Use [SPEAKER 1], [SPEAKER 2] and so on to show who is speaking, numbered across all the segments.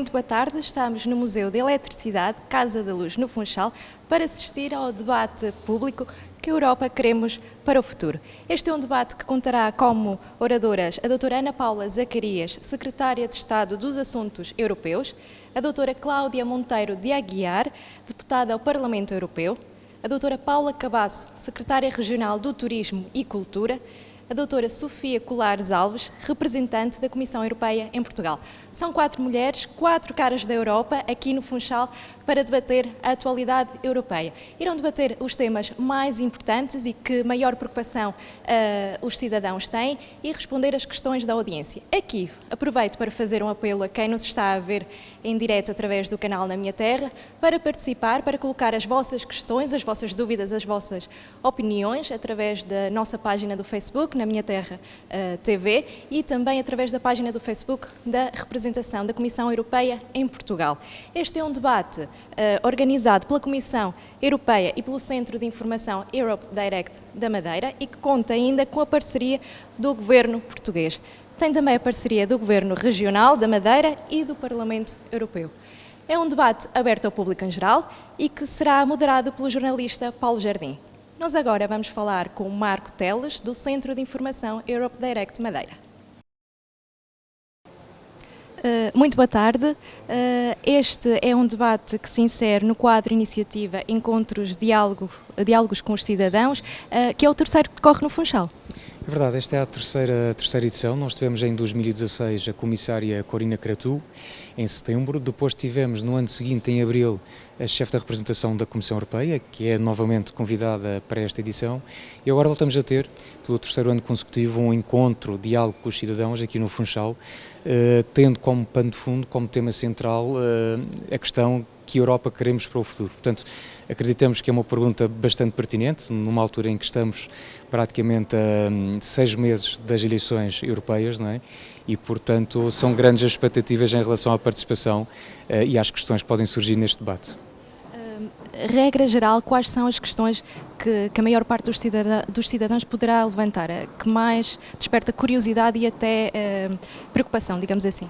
[SPEAKER 1] muito boa tarde. Estamos no Museu de Eletricidade, Casa da Luz, no Funchal, para assistir ao debate público Que Europa Queremos para o Futuro. Este é um debate que contará como oradoras a doutora Ana Paula Zacarias, Secretária de Estado dos Assuntos Europeus, a doutora Cláudia Monteiro de Aguiar, deputada ao Parlamento Europeu, a doutora Paula Cabasso, Secretária Regional do Turismo e Cultura, a doutora Sofia Colares Alves, representante da Comissão Europeia em Portugal. São 4 mulheres, 4 caras da Europa, aqui no Funchal, para debater a atualidade europeia. Irão debater os temas mais importantes e que maior preocupação os cidadãos têm e responder às questões da audiência. Aqui, aproveito para fazer um apelo a quem nos está a ver em direto através do canal Na Minha Terra, para participar, para colocar as vossas questões, as vossas dúvidas, as vossas opiniões, através da nossa página do Facebook, Na Minha Terra TV, e também através da página do Facebook da representação da Comissão Europeia em Portugal. Este é um debate organizado pela Comissão Europeia e pelo Centro de Informação Europe Direct da Madeira e que conta ainda com a parceria do Governo português. Tem também a parceria do Governo Regional da Madeira e do Parlamento Europeu. É um debate aberto ao público em geral e que será moderado pelo jornalista Paulo Jardim. Nós agora vamos falar com o Marco Teles, do Centro de Informação Europe Direct Madeira. Muito boa tarde. Este é um debate que se insere no quadro Iniciativa Encontros Diálogos com os Cidadãos, que é o terceiro que decorre no Funchal.
[SPEAKER 2] É verdade, esta é a terceira edição. Nós tivemos em 2016 a comissária Corina Cretu, em setembro. Depois tivemos no ano seguinte, em abril, a chefe da representação da Comissão Europeia, que é novamente convidada para esta edição. E agora voltamos a ter, pelo terceiro ano consecutivo, um encontro, diálogo com os cidadãos aqui no Funchal, tendo como pano de fundo, como tema central, a questão que Europa queremos para o futuro. Portanto, acreditamos que é uma pergunta bastante pertinente, numa altura em que estamos praticamente a 6 meses das eleições europeias, não é? E, portanto, são grandes as expectativas em relação à participação e às questões que podem surgir neste debate.
[SPEAKER 1] Regra geral, quais são as questões que a maior parte dos cidadãos poderá levantar, que mais desperta curiosidade e até preocupação, digamos assim?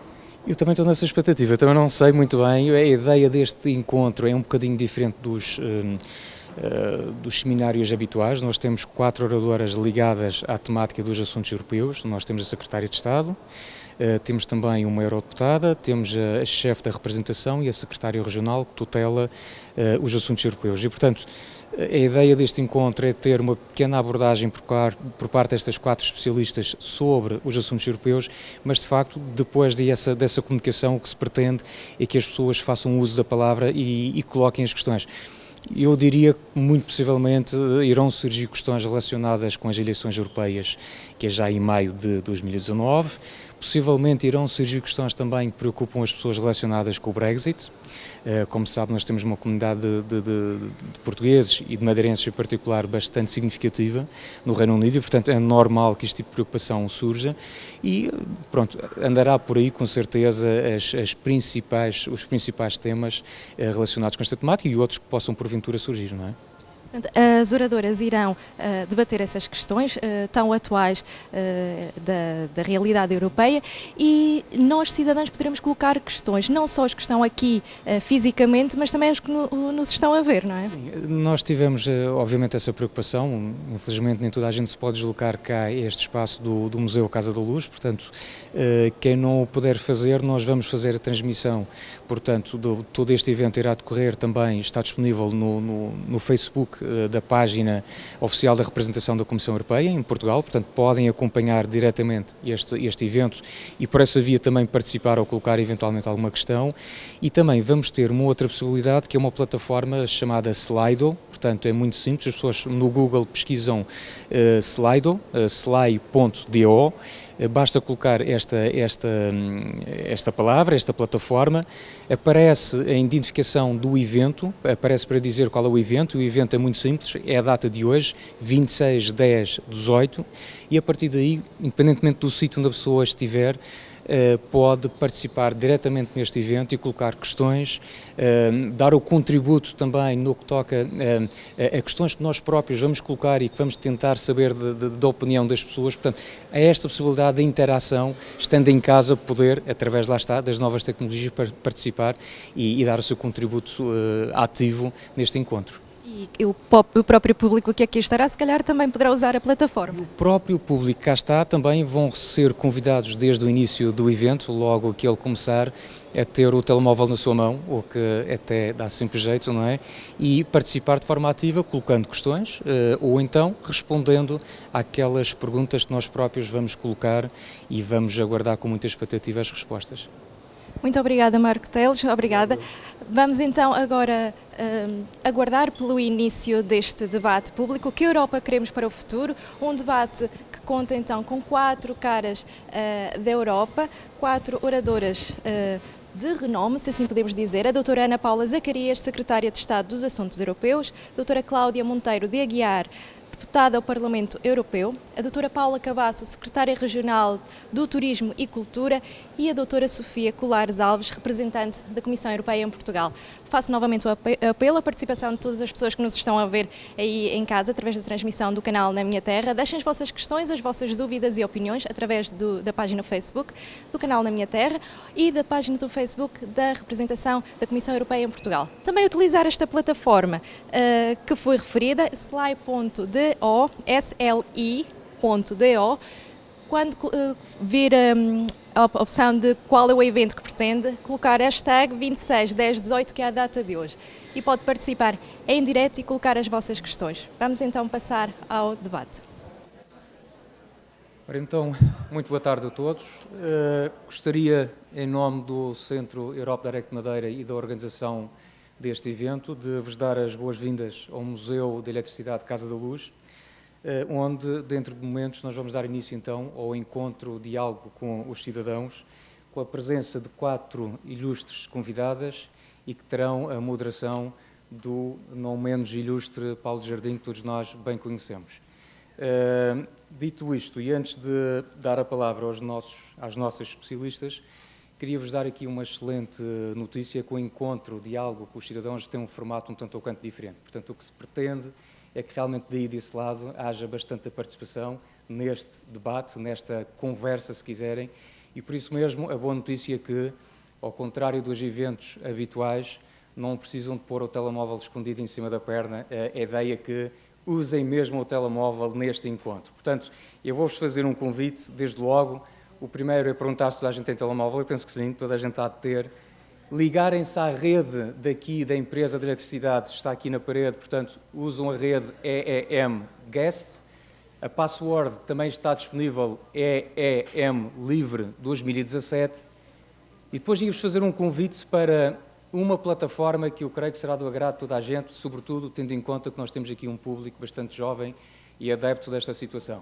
[SPEAKER 2] Eu também estou nessa expectativa, também não sei muito bem, a ideia deste encontro é um bocadinho diferente dos seminários habituais. Nós temos 4 oradoras ligadas à temática dos assuntos europeus, nós temos a Secretária de Estado, temos também uma eurodeputada, temos a chefe da representação e a Secretária Regional que tutela os assuntos europeus e, portanto, a ideia deste encontro é ter uma pequena abordagem por parte destas 4 especialistas sobre os assuntos europeus, mas de facto, depois dessa comunicação, o que se pretende é que as pessoas façam uso da palavra e coloquem as questões. Eu diria que muito possivelmente irão surgir questões relacionadas com as eleições europeias, que é já em maio de 2019. Possivelmente irão surgir questões também que preocupam as pessoas relacionadas com o Brexit. Como se sabe, nós temos uma comunidade de portugueses e de madeirenses em particular bastante significativa no Reino Unido e, portanto, é normal que este tipo de preocupação surja e, pronto, andará por aí com certeza os principais temas relacionados com esta temática e outros que possam porventura surgir, não é?
[SPEAKER 1] As oradoras irão debater essas questões tão atuais da realidade europeia e nós, cidadãos, poderemos colocar questões, não só as que estão aqui fisicamente, mas também as que nos estão a ver, não é?
[SPEAKER 2] Sim, nós tivemos, obviamente, essa preocupação. Infelizmente, nem toda a gente se pode deslocar cá a este espaço do Museu Casa da Luz, portanto, quem não o puder fazer, nós vamos fazer a transmissão. Portanto, todo este evento irá decorrer também, está disponível no Facebook da página oficial da representação da Comissão Europeia em Portugal, portanto podem acompanhar diretamente este evento e por essa via também participar ou colocar eventualmente alguma questão e também vamos ter uma outra possibilidade que é uma plataforma chamada Slido, portanto é muito simples, as pessoas no Google pesquisam Slido, sly.do, basta colocar esta palavra, esta plataforma, aparece a identificação do evento, aparece para dizer qual é o evento é muito simples, é a data de hoje, 26/10/18, e a partir daí, independentemente do sítio onde a pessoa estiver, pode participar diretamente neste evento e colocar questões, dar o contributo também no que toca a questões que nós próprios vamos colocar e que vamos tentar saber da opinião das pessoas. Portanto, há esta possibilidade de interação, estando em casa, poder, através, lá está, das novas tecnologias, participar e dar o seu contributo ativo neste encontro.
[SPEAKER 1] E o próprio público que aqui estará, se calhar, também poderá usar a plataforma.
[SPEAKER 2] O próprio público que cá está também vão ser convidados desde o início do evento, logo que ele começar, a ter o telemóvel na sua mão, o que até dá sempre jeito, não é? E participar de forma ativa, colocando questões, ou então respondendo àquelas perguntas que nós próprios vamos colocar e vamos aguardar com muita expectativa as respostas.
[SPEAKER 1] Muito obrigada, Marco Teles, obrigada. Vamos então agora aguardar pelo início deste debate público. Que Europa queremos para o futuro? Um debate que conta então com 4 caras da Europa, 4 oradoras de renome, se assim podemos dizer, a doutora Ana Paula Zacarias, secretária de Estado dos Assuntos Europeus, a doutora Cláudia Monteiro de Aguiar, deputada ao Parlamento Europeu, a doutora Paula Cabasso, secretária regional do Turismo e Cultura, e a doutora Sofia Colares Alves, representante da Comissão Europeia em Portugal. Faço novamente o apelo à participação de todas as pessoas que nos estão a ver aí em casa, através da transmissão do canal Na Minha Terra. Deixem as vossas questões, as vossas dúvidas e opiniões através da página Facebook do canal Na Minha Terra e da página do Facebook da representação da Comissão Europeia em Portugal. Também utilizar esta plataforma que foi referida, sli.do, sli.do, quando vir a opção de qual é o evento que pretende, colocar hashtag 261018, que é a data de hoje. E pode participar em direto e colocar as vossas questões. Vamos então passar ao debate.
[SPEAKER 2] Ora, então, muito boa tarde a todos. Gostaria, em nome do Centro Europa Direct Madeira e da organização deste evento, de vos dar as boas-vindas ao Museu de Eletricidade Casa da Luz, onde, dentro de momentos, nós vamos dar início, então, ao encontro, diálogo com os cidadãos, com a presença de 4 ilustres convidadas e que terão a moderação do não menos ilustre Paulo Jardim, que todos nós bem conhecemos. Dito isto, e antes de dar a palavra às nossas especialistas, queria-vos dar aqui uma excelente notícia, que o encontro, o diálogo com os cidadãos tem um formato um tanto ou quanto diferente. Portanto, o que se pretende é que realmente daí desse lado haja bastante participação neste debate, nesta conversa, se quiserem, e por isso mesmo a boa notícia é que, ao contrário dos eventos habituais, não precisam de pôr o telemóvel escondido em cima da perna. A ideia é que usem mesmo o telemóvel neste encontro. Portanto, eu vou-vos fazer um convite, desde logo. O primeiro é perguntar se toda a gente tem telemóvel. Eu penso que sim, toda a gente há de ter. Ligarem-se à rede daqui da empresa de eletricidade, está aqui na parede, portanto, usam a rede EEM Guest. A password também está disponível, EEM Livre 2017. E depois ia-vos fazer um convite para uma plataforma que eu creio que será do agrado de toda a gente, sobretudo tendo em conta que nós temos aqui um público bastante jovem e adepto desta situação.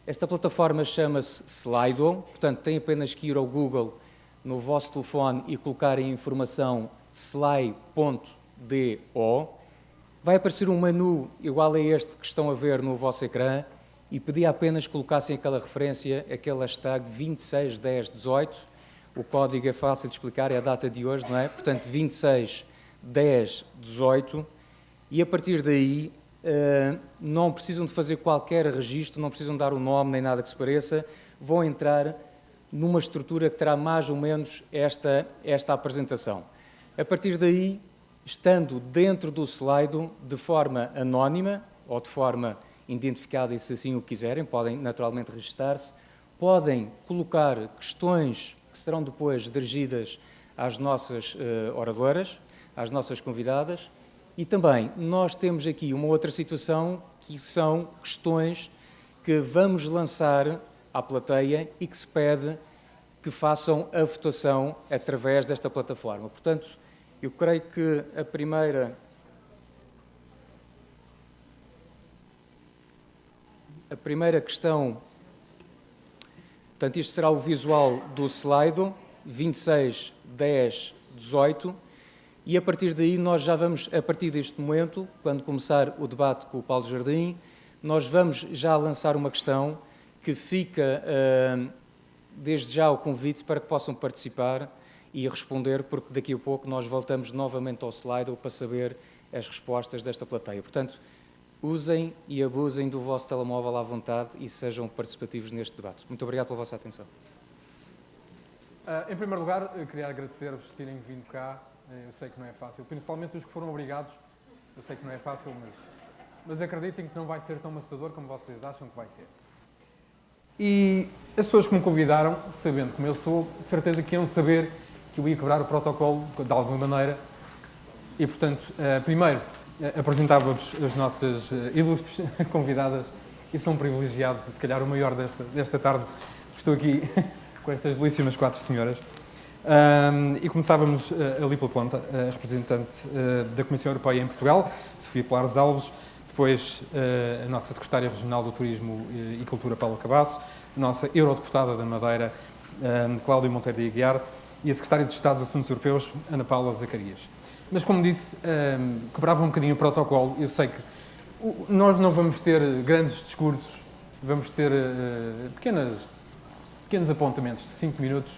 [SPEAKER 2] Esta plataforma chama-se Slido, portanto, tem apenas que ir ao Google no vosso telefone e colocar a informação sly.do, vai aparecer um menu igual a este que estão a ver no vosso ecrã e pedia apenas que colocassem aquela referência, aquele hashtag 261018. O código é fácil de explicar, é a data de hoje, não é? Portanto, 261018, e a partir daí não precisam de fazer qualquer registro, não precisam dar o nome nem nada que se pareça, vão entrar numa estrutura que terá mais ou menos esta apresentação. A partir daí, estando dentro do Slido, de forma anónima ou de forma identificada, e se assim o quiserem, podem naturalmente registar-se, podem colocar questões que serão depois dirigidas às nossas oradoras, às nossas convidadas, e também nós temos aqui uma outra situação, que são questões que vamos lançar à plateia e que se pede que façam a votação através desta plataforma. Portanto, eu creio que a primeira questão, portanto, isto será o visual do Slido, 261018, e a partir daí nós já vamos, a partir deste momento, quando começar o debate com o Paulo Jardim, nós vamos já lançar uma questão que fica desde já o convite para que possam participar e responder, porque daqui a pouco nós voltamos novamente ao Slido para saber as respostas desta plateia. Portanto, usem e abusem do vosso telemóvel à vontade e sejam participativos neste debate. Muito obrigado pela vossa atenção.
[SPEAKER 3] Em primeiro lugar, eu queria agradecer-vos por terem vindo cá. Eu sei que não é fácil, principalmente os que foram obrigados. Eu sei que não é fácil, mas acreditem que não vai ser tão maçador como vocês acham que vai ser. E as pessoas que me convidaram, sabendo como eu sou, de certeza que iam saber que eu ia quebrar o protocolo de alguma maneira. E, portanto, primeiro, apresentava-vos as nossas ilustres convidadas. Eu sou um privilegiado, se calhar o maior desta tarde. Estou aqui com estas belíssimas 4 senhoras. E começávamos ali pela ponta, a representante da Comissão Europeia em Portugal, Sofia Polares Alves, depois a nossa secretária regional do Turismo e Cultura, Paula Cabasso, a nossa eurodeputada da Madeira, Cláudia Monteiro de Aguiar, e a secretária de Estado dos Assuntos Europeus, Ana Paula Zacarias. Mas, como disse, quebrava um bocadinho o protocolo. Eu sei que nós não vamos ter grandes discursos, vamos ter pequenos apontamentos de 5 minutos,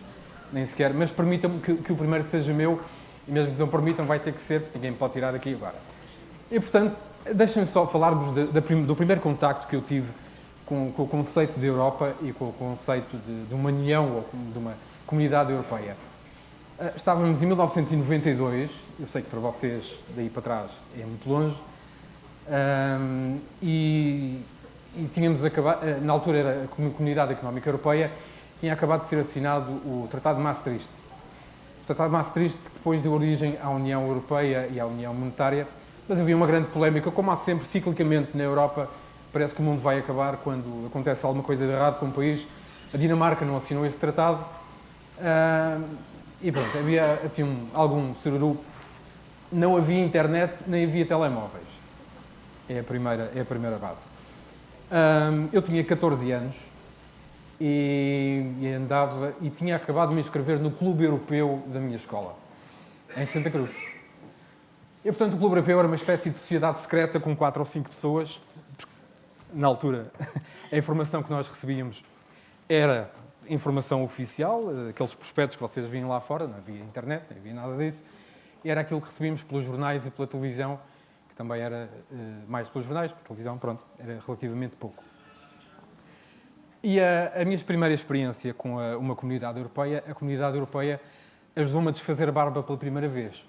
[SPEAKER 3] nem sequer, mas permitam-me que o primeiro seja meu, e mesmo que não permitam, vai ter que ser, ninguém me pode tirar daqui agora. E, portanto, deixem-me só falar-vos do primeiro contacto que eu tive com o conceito de Europa e com o conceito de uma união ou de uma comunidade europeia. Estávamos em 1992, eu sei que para vocês daí para trás é muito longe, e tínhamos acabado, na altura era a Comunidade Económica Europeia, tinha acabado de ser assinado o Tratado de Maastricht. O Tratado de Maastricht, que depois deu origem à União Europeia e à União Monetária, mas havia uma grande polémica, como há sempre, ciclicamente na Europa, parece que o mundo vai acabar quando acontece alguma coisa de errado com um país. A Dinamarca não assinou esse tratado, e pronto, havia assim algum sururu. Não havia internet, nem havia telemóveis. É a primeira base. Eu tinha 14 anos e andava e tinha acabado de me inscrever no Clube Europeu da minha escola, em Santa Cruz. E, portanto, o Clube Europeu era uma espécie de sociedade secreta com 4 ou 5 pessoas. Na altura, a informação que nós recebíamos era informação oficial, aqueles prospectos que vocês viam lá fora, não havia internet, não havia nada disso. E era aquilo que recebíamos pelos jornais e pela televisão, que também era mais pelos jornais, pela televisão, pronto, era relativamente pouco. E a minha primeira experiência com uma comunidade europeia, a comunidade europeia ajudou-me a desfazer a barba pela primeira vez.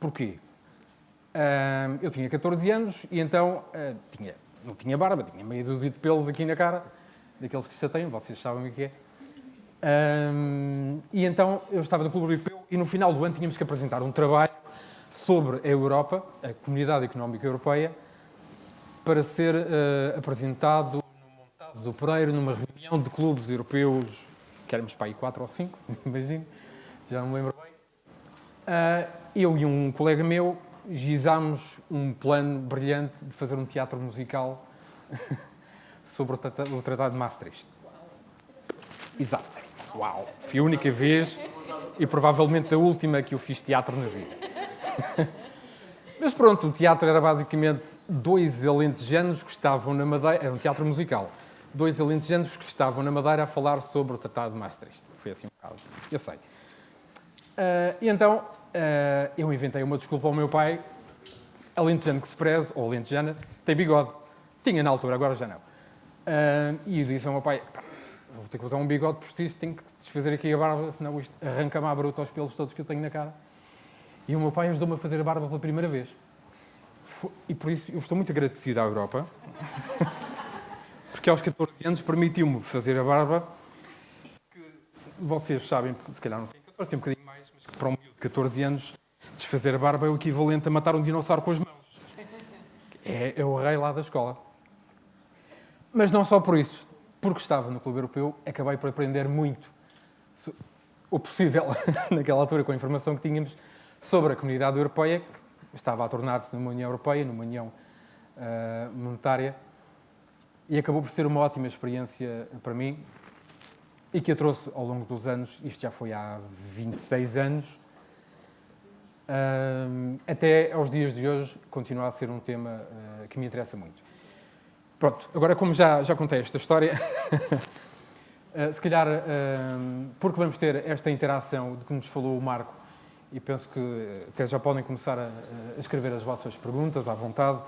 [SPEAKER 3] Porquê? Eu tinha 14 anos e então não tinha barba, tinha meia dúzia de pelos aqui na cara, daqueles que chateiam, vocês sabem o que é. E então eu estava no Clube Europeu e no final do ano tínhamos que apresentar um trabalho sobre a Europa, a Comunidade Económica Europeia, para ser apresentado no Montado do Pereiro, numa reunião de clubes europeus, que éramos para aí 4 ou 5, imagino, já não me lembro bem. Eu e um colega meu gizámos um plano brilhante de fazer um teatro musical sobre o Tratado de Maastricht. Exato. Uau! Foi a única vez e provavelmente a última que eu fiz teatro na vida. Mas pronto, o teatro era basicamente 2 alentejanos que estavam na Madeira, era um teatro musical, 2 alentejanos que estavam na Madeira a falar sobre o Tratado de Maastricht. Foi assim um bocado, eu sei. E então, eu inventei uma desculpa ao meu pai, alentejano que se preze, ou alentejana, tem bigode. Tinha na altura, agora já não. E eu disse ao meu pai, vou ter que usar um bigode postiço, tenho que desfazer aqui a barba, senão isto arranca-me à bruta aos pelos todos que eu tenho na cara. E o meu pai ajudou-me a fazer a barba pela primeira vez. E por isso eu estou muito agradecido à Europa, porque aos 14 anos permitiu-me fazer a barba, que vocês sabem, se calhar não têm 14, tem um bocadinho mais, mas que para um miúdo de 14 anos, desfazer a barba é o equivalente a matar um dinossauro com as mãos. É o rei lá da escola. Mas não só por isso. Porque estava no Clube Europeu, acabei por aprender muito, o possível, naquela altura, com a informação que tínhamos, sobre a Comunidade Europeia, que estava a tornar-se numa União Europeia, numa União Monetária, e acabou por ser uma ótima experiência para mim, e que eu trouxe ao longo dos anos, isto já foi há 26 anos, até aos dias de hoje, continua a ser um tema que me interessa muito. Pronto, agora como já contei esta história, Se calhar, porque vamos ter esta interação de que nos falou o Marco, e penso que até já podem começar a escrever as vossas perguntas à vontade,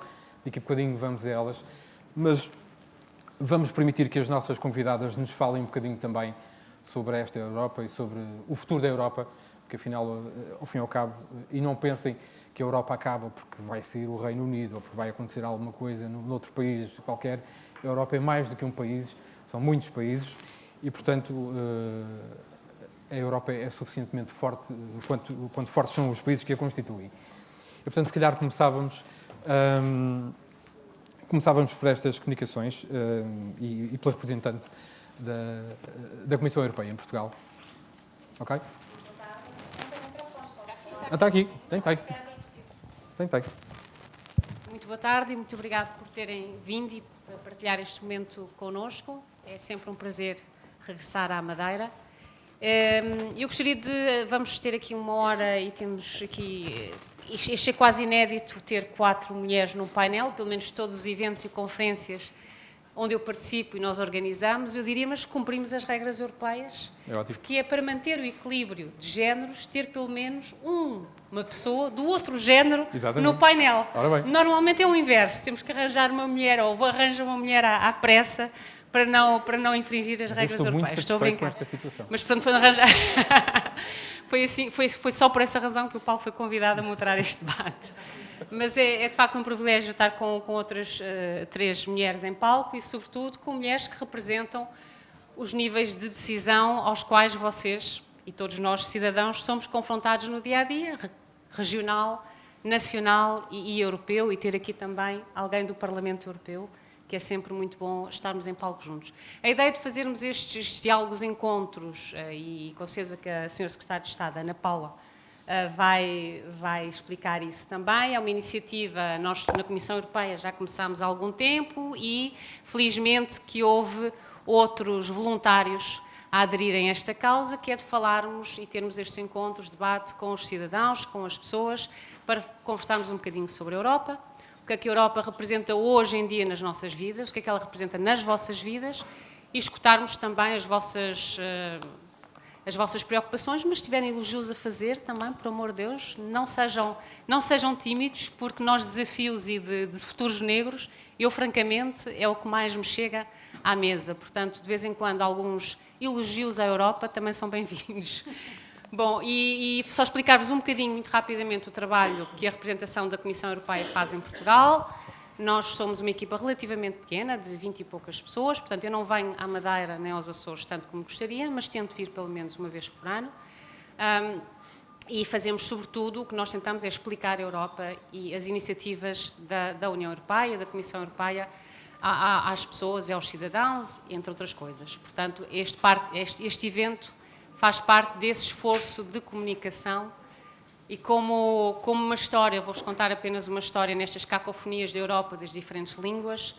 [SPEAKER 3] daqui a bocadinho vamos a elas, mas vamos permitir que as nossas convidadas nos falem um bocadinho também sobre esta Europa e sobre o futuro da Europa, porque afinal, ao fim e ao cabo, e não pensem que a Europa acaba porque vai sair o Reino Unido ou porque vai acontecer alguma coisa noutro país qualquer. A Europa é mais do que um país, são muitos países e, portanto, a Europa é suficientemente forte quanto fortes são os países que a constituem. E, portanto, se calhar começávamos por estas comunicações e pela representante da Comissão Europeia em Portugal. Ok? Está aqui. Tem.
[SPEAKER 4] Muito boa tarde e muito obrigado por terem vindo e partilhar este momento connosco. É sempre um prazer regressar à Madeira. Eu gostaria de... Vamos ter aqui 1 hora e temos aqui... Isto é quase inédito ter 4 mulheres num painel, pelo menos todos os eventos e conferências onde eu participo e nós organizamos, eu diria, mas cumprimos as regras europeias.
[SPEAKER 3] É ótimo.
[SPEAKER 4] Que é para manter o equilíbrio de géneros, ter pelo menos uma pessoa do outro género no painel.
[SPEAKER 3] Ora bem.
[SPEAKER 4] Normalmente é o inverso, temos que arranjar uma mulher ou arranja uma mulher à pressa para não infringir as regras europeias.
[SPEAKER 3] Estou muito satisfeito com esta situação.
[SPEAKER 4] Mas pronto, foi arranjar... foi só por essa razão que o Paulo foi convidado a moderar este debate. Mas é de facto um privilégio estar com outras 3 mulheres em palco e, sobretudo, com mulheres que representam os níveis de decisão aos quais vocês e todos nós, cidadãos, somos confrontados no dia-a-dia, regional, nacional e europeu, e ter aqui também alguém do Parlamento Europeu, que é sempre muito bom estarmos em palco juntos. A ideia de fazermos estes diálogos, encontros, e com certeza que a Sra. Secretária de Estado, Ana Paula, vai explicar isso também. É uma iniciativa, nós na Comissão Europeia já começámos há algum tempo e, felizmente, que houve outros voluntários a aderirem a esta causa, que é de falarmos e termos estes encontros, debate com os cidadãos, com as pessoas, para conversarmos um bocadinho sobre a Europa, o que é que a Europa representa hoje em dia nas nossas vidas, o que é que ela representa nas vossas vidas, e escutarmos também as vossas preocupações, mas se tiverem elogios a fazer também, por amor de Deus, não sejam tímidos, porque nós desafios e de futuros negros, eu francamente é o que mais me chega à mesa. Portanto, de vez em quando alguns elogios à Europa também são bem-vindos. Bom, e só explicar-vos um bocadinho, muito rapidamente, o trabalho que a representação da Comissão Europeia faz em Portugal. Nós somos uma equipa relativamente pequena, de 20 e poucas pessoas, portanto eu não venho à Madeira nem aos Açores tanto como gostaria, mas tento vir pelo menos uma vez por ano. E fazemos, sobretudo, o que nós tentamos é explicar a Europa e as iniciativas da União Europeia, da Comissão Europeia, às pessoas e aos cidadãos, entre outras coisas. Portanto, este evento faz parte desse esforço de comunicação. E como uma história, vou-vos contar apenas uma história nestas cacofonias da Europa, das diferentes línguas.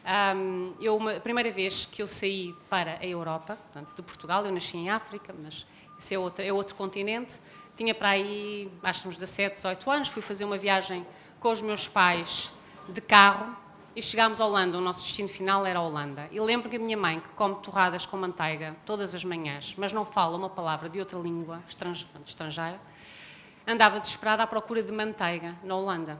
[SPEAKER 4] A primeira vez que eu saí para a Europa, portanto, de Portugal, eu nasci em África, mas esse é outro continente, tinha para aí, acho que uns 17, 18 anos, fui fazer uma viagem com os meus pais de carro e chegámos a Holanda, o nosso destino final era a Holanda. E lembro que a minha mãe, que come torradas com manteiga todas as manhãs, mas não fala uma palavra de outra língua estrangeira, andava desesperada à procura de manteiga na Holanda.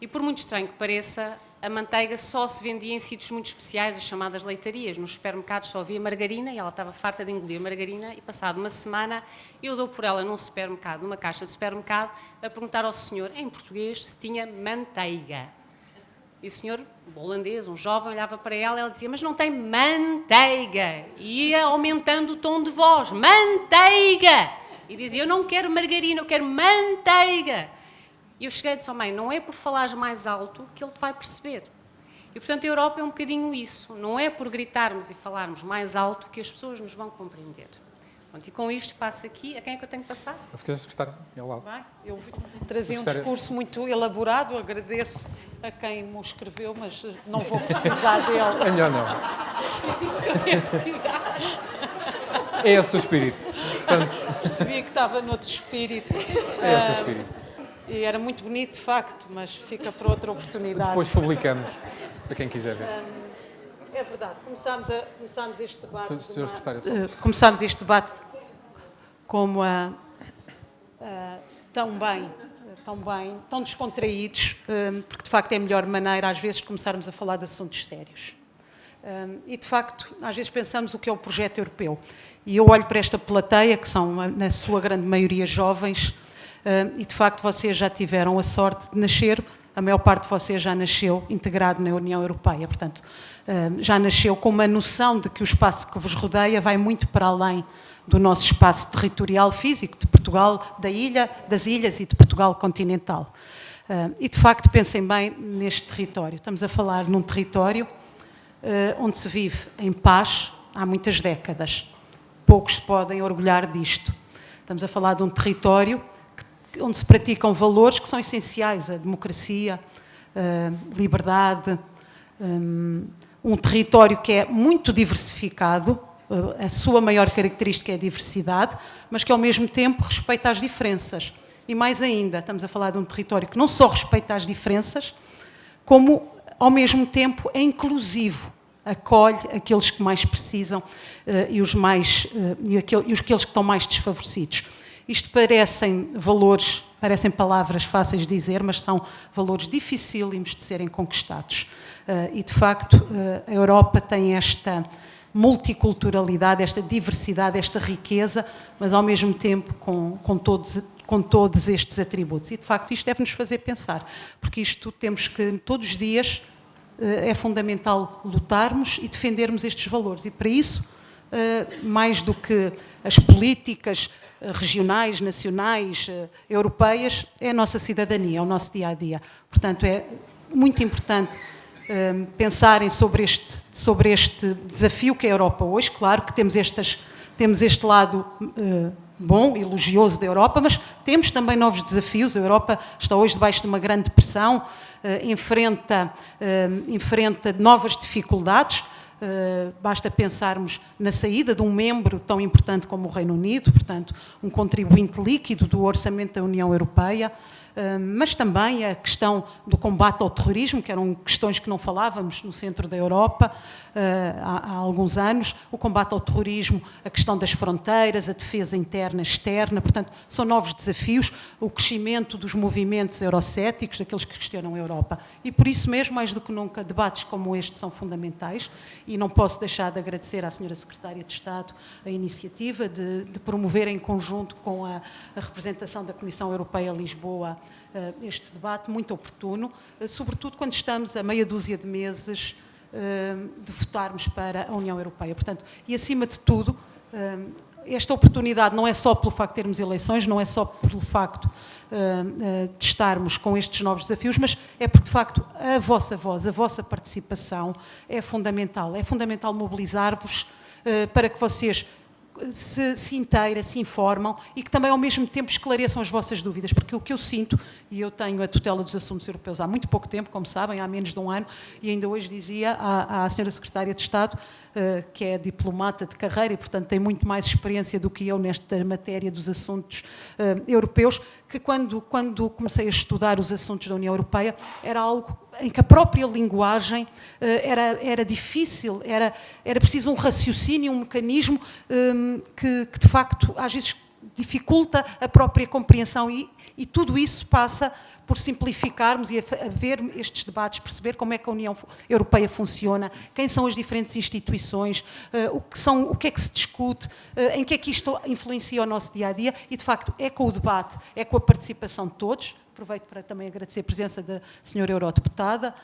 [SPEAKER 4] E por muito estranho que pareça, a manteiga só se vendia em sítios muito especiais, as chamadas leitarias. Nos supermercados só havia margarina e ela estava farta de engolir margarina e passado uma semana eu dou por ela num supermercado, numa caixa de supermercado, a perguntar ao senhor, em português, se tinha manteiga. E o senhor, um holandês, um jovem, olhava para ela e ela dizia, mas não tem manteiga. E ia aumentando o tom de voz, manteiga! E dizia, eu não quero margarina, eu quero manteiga. E eu cheguei e disse, mãe, não é por falares mais alto que ele te vai perceber. E, portanto, a Europa é um bocadinho isso. Não é por gritarmos e falarmos mais alto que as pessoas nos vão compreender. Pronto, e com isto passo aqui. A quem é que eu tenho que passar?
[SPEAKER 3] A secretária ao lado.
[SPEAKER 5] Eu trazia um discurso muito elaborado, agradeço a quem me escreveu, mas não vou precisar dele.
[SPEAKER 3] É melhor não.
[SPEAKER 4] Eu disse que eu ia precisar.
[SPEAKER 3] É esse o espírito. Portanto,
[SPEAKER 5] Percebi que estava noutro espírito.
[SPEAKER 3] é esse o espírito.
[SPEAKER 5] E era muito bonito, de facto, mas fica para outra oportunidade.
[SPEAKER 3] Depois publicamos, para quem quiser ver.
[SPEAKER 5] É verdade, começámos este debate.
[SPEAKER 3] Sr. Secretário,
[SPEAKER 5] Começámos este debate como tão descontraídos, porque de facto é a melhor maneira às vezes de começarmos a falar de assuntos sérios. E de facto, às vezes pensamos o que é o projeto europeu. E eu olho para esta plateia, que são na sua grande maioria jovens, e de facto vocês já tiveram a sorte de nascer, a maior parte de vocês já nasceu integrado na União Europeia, portanto, já nasceu com uma noção de que o espaço que vos rodeia vai muito para além do nosso espaço territorial físico, de Portugal, das ilhas e de Portugal continental. E de facto, pensem bem neste território. Estamos a falar num território onde se vive em paz há muitas décadas. Poucos se podem orgulhar disto. Estamos a falar de um território onde se praticam valores que são essenciais, a democracia, a liberdade, um território que é muito diversificado, a sua maior característica é a diversidade, mas que ao mesmo tempo respeita as diferenças. E mais ainda, estamos a falar de um território que não só respeita as diferenças, como ao mesmo tempo é inclusivo, acolhe aqueles que mais precisam e aqueles que estão mais desfavorecidos. Isto parecem valores, parecem palavras fáceis de dizer, mas são valores dificílimos de serem conquistados. E, de facto, a Europa tem esta multiculturalidade, esta diversidade, esta riqueza, mas, ao mesmo tempo, com todos estes atributos. E, de facto, isto deve-nos fazer pensar, porque isto temos que, todos os dias, é fundamental lutarmos e defendermos estes valores. E, para isso, mais do que as políticas regionais, nacionais, europeias, é a nossa cidadania, é o nosso dia-a-dia. Portanto, é muito importante pensarem sobre este desafio que é a Europa hoje. Claro que temos este lado bom, elogioso da Europa, mas temos também novos desafios. A Europa está hoje debaixo de uma grande pressão, enfrenta novas dificuldades. Basta pensarmos na saída de um membro tão importante como o Reino Unido, portanto, um contribuinte líquido do orçamento da União Europeia, mas também a questão do combate ao terrorismo, que eram questões que não falávamos no centro da Europa há alguns anos, o combate ao terrorismo, a questão das fronteiras, a defesa interna e externa, portanto, são novos desafios, o crescimento dos movimentos eurocéticos, daqueles que questionam a Europa. E por isso mesmo, mais do que nunca, debates como este são fundamentais, e não posso deixar de agradecer à Sra. Secretária de Estado a iniciativa de promover em conjunto com a representação da Comissão Europeia Lisboa este debate muito oportuno, sobretudo quando estamos a meia dúzia de meses de votarmos para a União Europeia. Portanto, e acima de tudo, esta oportunidade não é só pelo facto de termos eleições, não é só pelo facto de estarmos com estes novos desafios, mas é porque, de facto, a vossa voz, a vossa participação é fundamental. É fundamental mobilizar-vos para que vocês se inteira, se informam e que também ao mesmo tempo esclareçam as vossas dúvidas, porque o que eu sinto, e eu tenho a tutela dos assuntos europeus há muito pouco tempo, como sabem, há menos de um ano, e ainda hoje dizia à Sra. Secretária de Estado, que é diplomata de carreira e, portanto, tem muito mais experiência do que eu nesta matéria dos assuntos europeus, que quando comecei a estudar os assuntos da União Europeia, era algo em que a própria linguagem era difícil, era preciso um raciocínio, um mecanismo que de facto, às vezes, dificulta a própria compreensão e tudo isso passa por simplificarmos e a ver estes debates, perceber como é que a União Europeia funciona, quem são as diferentes instituições, o que é que se discute, em que é que isto influencia o nosso dia-a-dia e, de facto, é com o debate, é com a participação de todos. Aproveito para também agradecer a presença da Sra. Eurodeputada,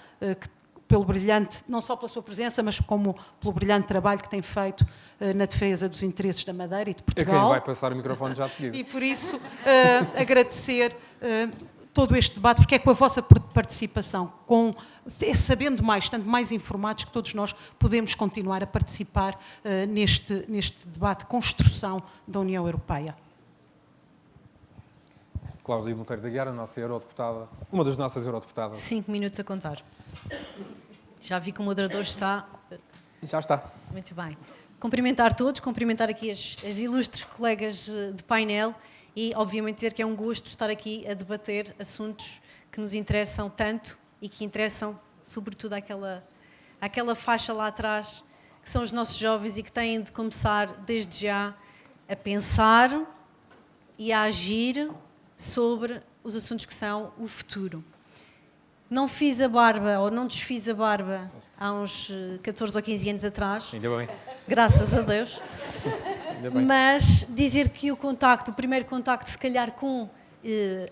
[SPEAKER 5] pelo brilhante, não só pela sua presença, mas como pelo brilhante trabalho que tem feito na defesa dos interesses da Madeira e de Portugal.
[SPEAKER 3] É quem vai passar o microfone já de seguida.
[SPEAKER 5] E por isso agradecer todo este debate, porque é com a vossa participação, sabendo mais, estando mais informados, que todos nós podemos continuar a participar neste debate de construção da União Europeia.
[SPEAKER 3] Cláudia Monteiro da Guiar, a nossa eurodeputada, uma das nossas eurodeputadas.
[SPEAKER 6] 5 minutos a contar. Já vi que o moderador está...
[SPEAKER 3] Já está.
[SPEAKER 6] Muito bem. Cumprimentar todos, cumprimentar aqui as ilustres colegas de painel e, obviamente, dizer que é um gosto estar aqui a debater assuntos que nos interessam tanto e que interessam, sobretudo, àquela faixa lá atrás, que são os nossos jovens e que têm de começar desde já a pensar e a agir sobre os assuntos que são o futuro. Não fiz a barba, ou não desfiz a barba, há uns 14 ou 15 anos atrás.
[SPEAKER 3] Ainda bem.
[SPEAKER 6] Graças a Deus.
[SPEAKER 3] Ainda bem.
[SPEAKER 6] Mas dizer que o primeiro contacto, se calhar, com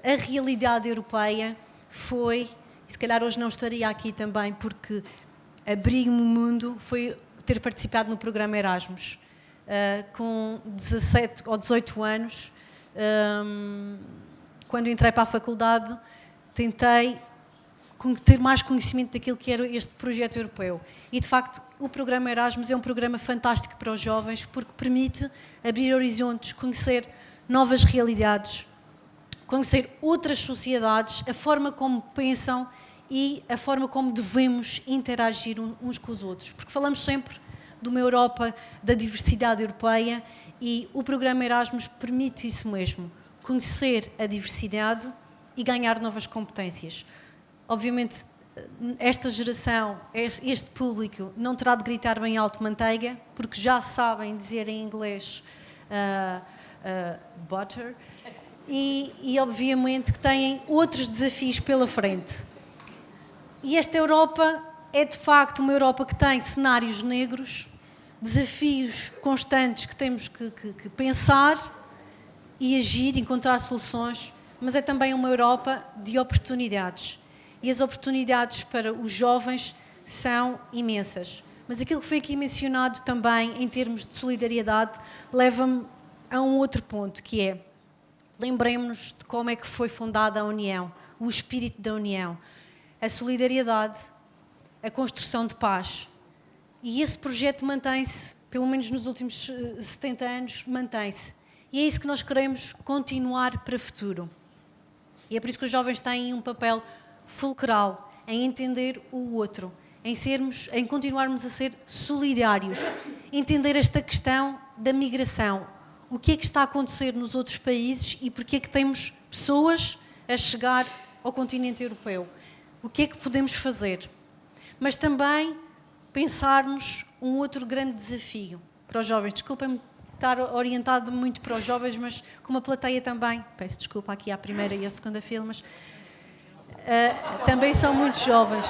[SPEAKER 6] a realidade europeia foi, e se calhar hoje não estaria aqui também, porque abriu-me o mundo, foi ter participado no programa Erasmus. Com 17 ou 18 anos, quando entrei para a faculdade, tentei ter mais conhecimento daquilo que era este projeto europeu. E, de facto, o programa Erasmus é um programa fantástico para os jovens porque permite abrir horizontes, conhecer novas realidades, conhecer outras sociedades, a forma como pensam e a forma como devemos interagir uns com os outros. Porque falamos sempre de uma Europa, da diversidade europeia, e o programa Erasmus permite isso mesmo, conhecer a diversidade e ganhar novas competências. Obviamente, esta geração, este público, não terá de gritar bem alto manteiga, porque já sabem dizer em inglês butter, e obviamente que têm outros desafios pela frente. E esta Europa é de facto uma Europa que tem cenários negros, desafios constantes que temos que pensar e agir, encontrar soluções, mas é também uma Europa de oportunidades. E as oportunidades para os jovens são imensas. Mas aquilo que foi aqui mencionado também, em termos de solidariedade, leva-me a um outro ponto, que é, lembremos-nos de como é que foi fundada a União, o espírito da União, a solidariedade, a construção de paz. E esse projeto mantém-se, pelo menos nos últimos 70 anos, mantém-se. E é isso que nós queremos continuar para o futuro. E é por isso que os jovens têm um papel fulcral em entender o outro, em continuarmos a ser solidários, entender esta questão da migração, o que é que está a acontecer nos outros países e porque é que temos pessoas a chegar ao continente europeu, o que é que podemos fazer, mas também pensarmos um outro grande desafio para os jovens. Desculpem-me estar orientado muito para os jovens, mas com uma plateia também, peço desculpa aqui à primeira e à segunda fila, mas também são muito jovens.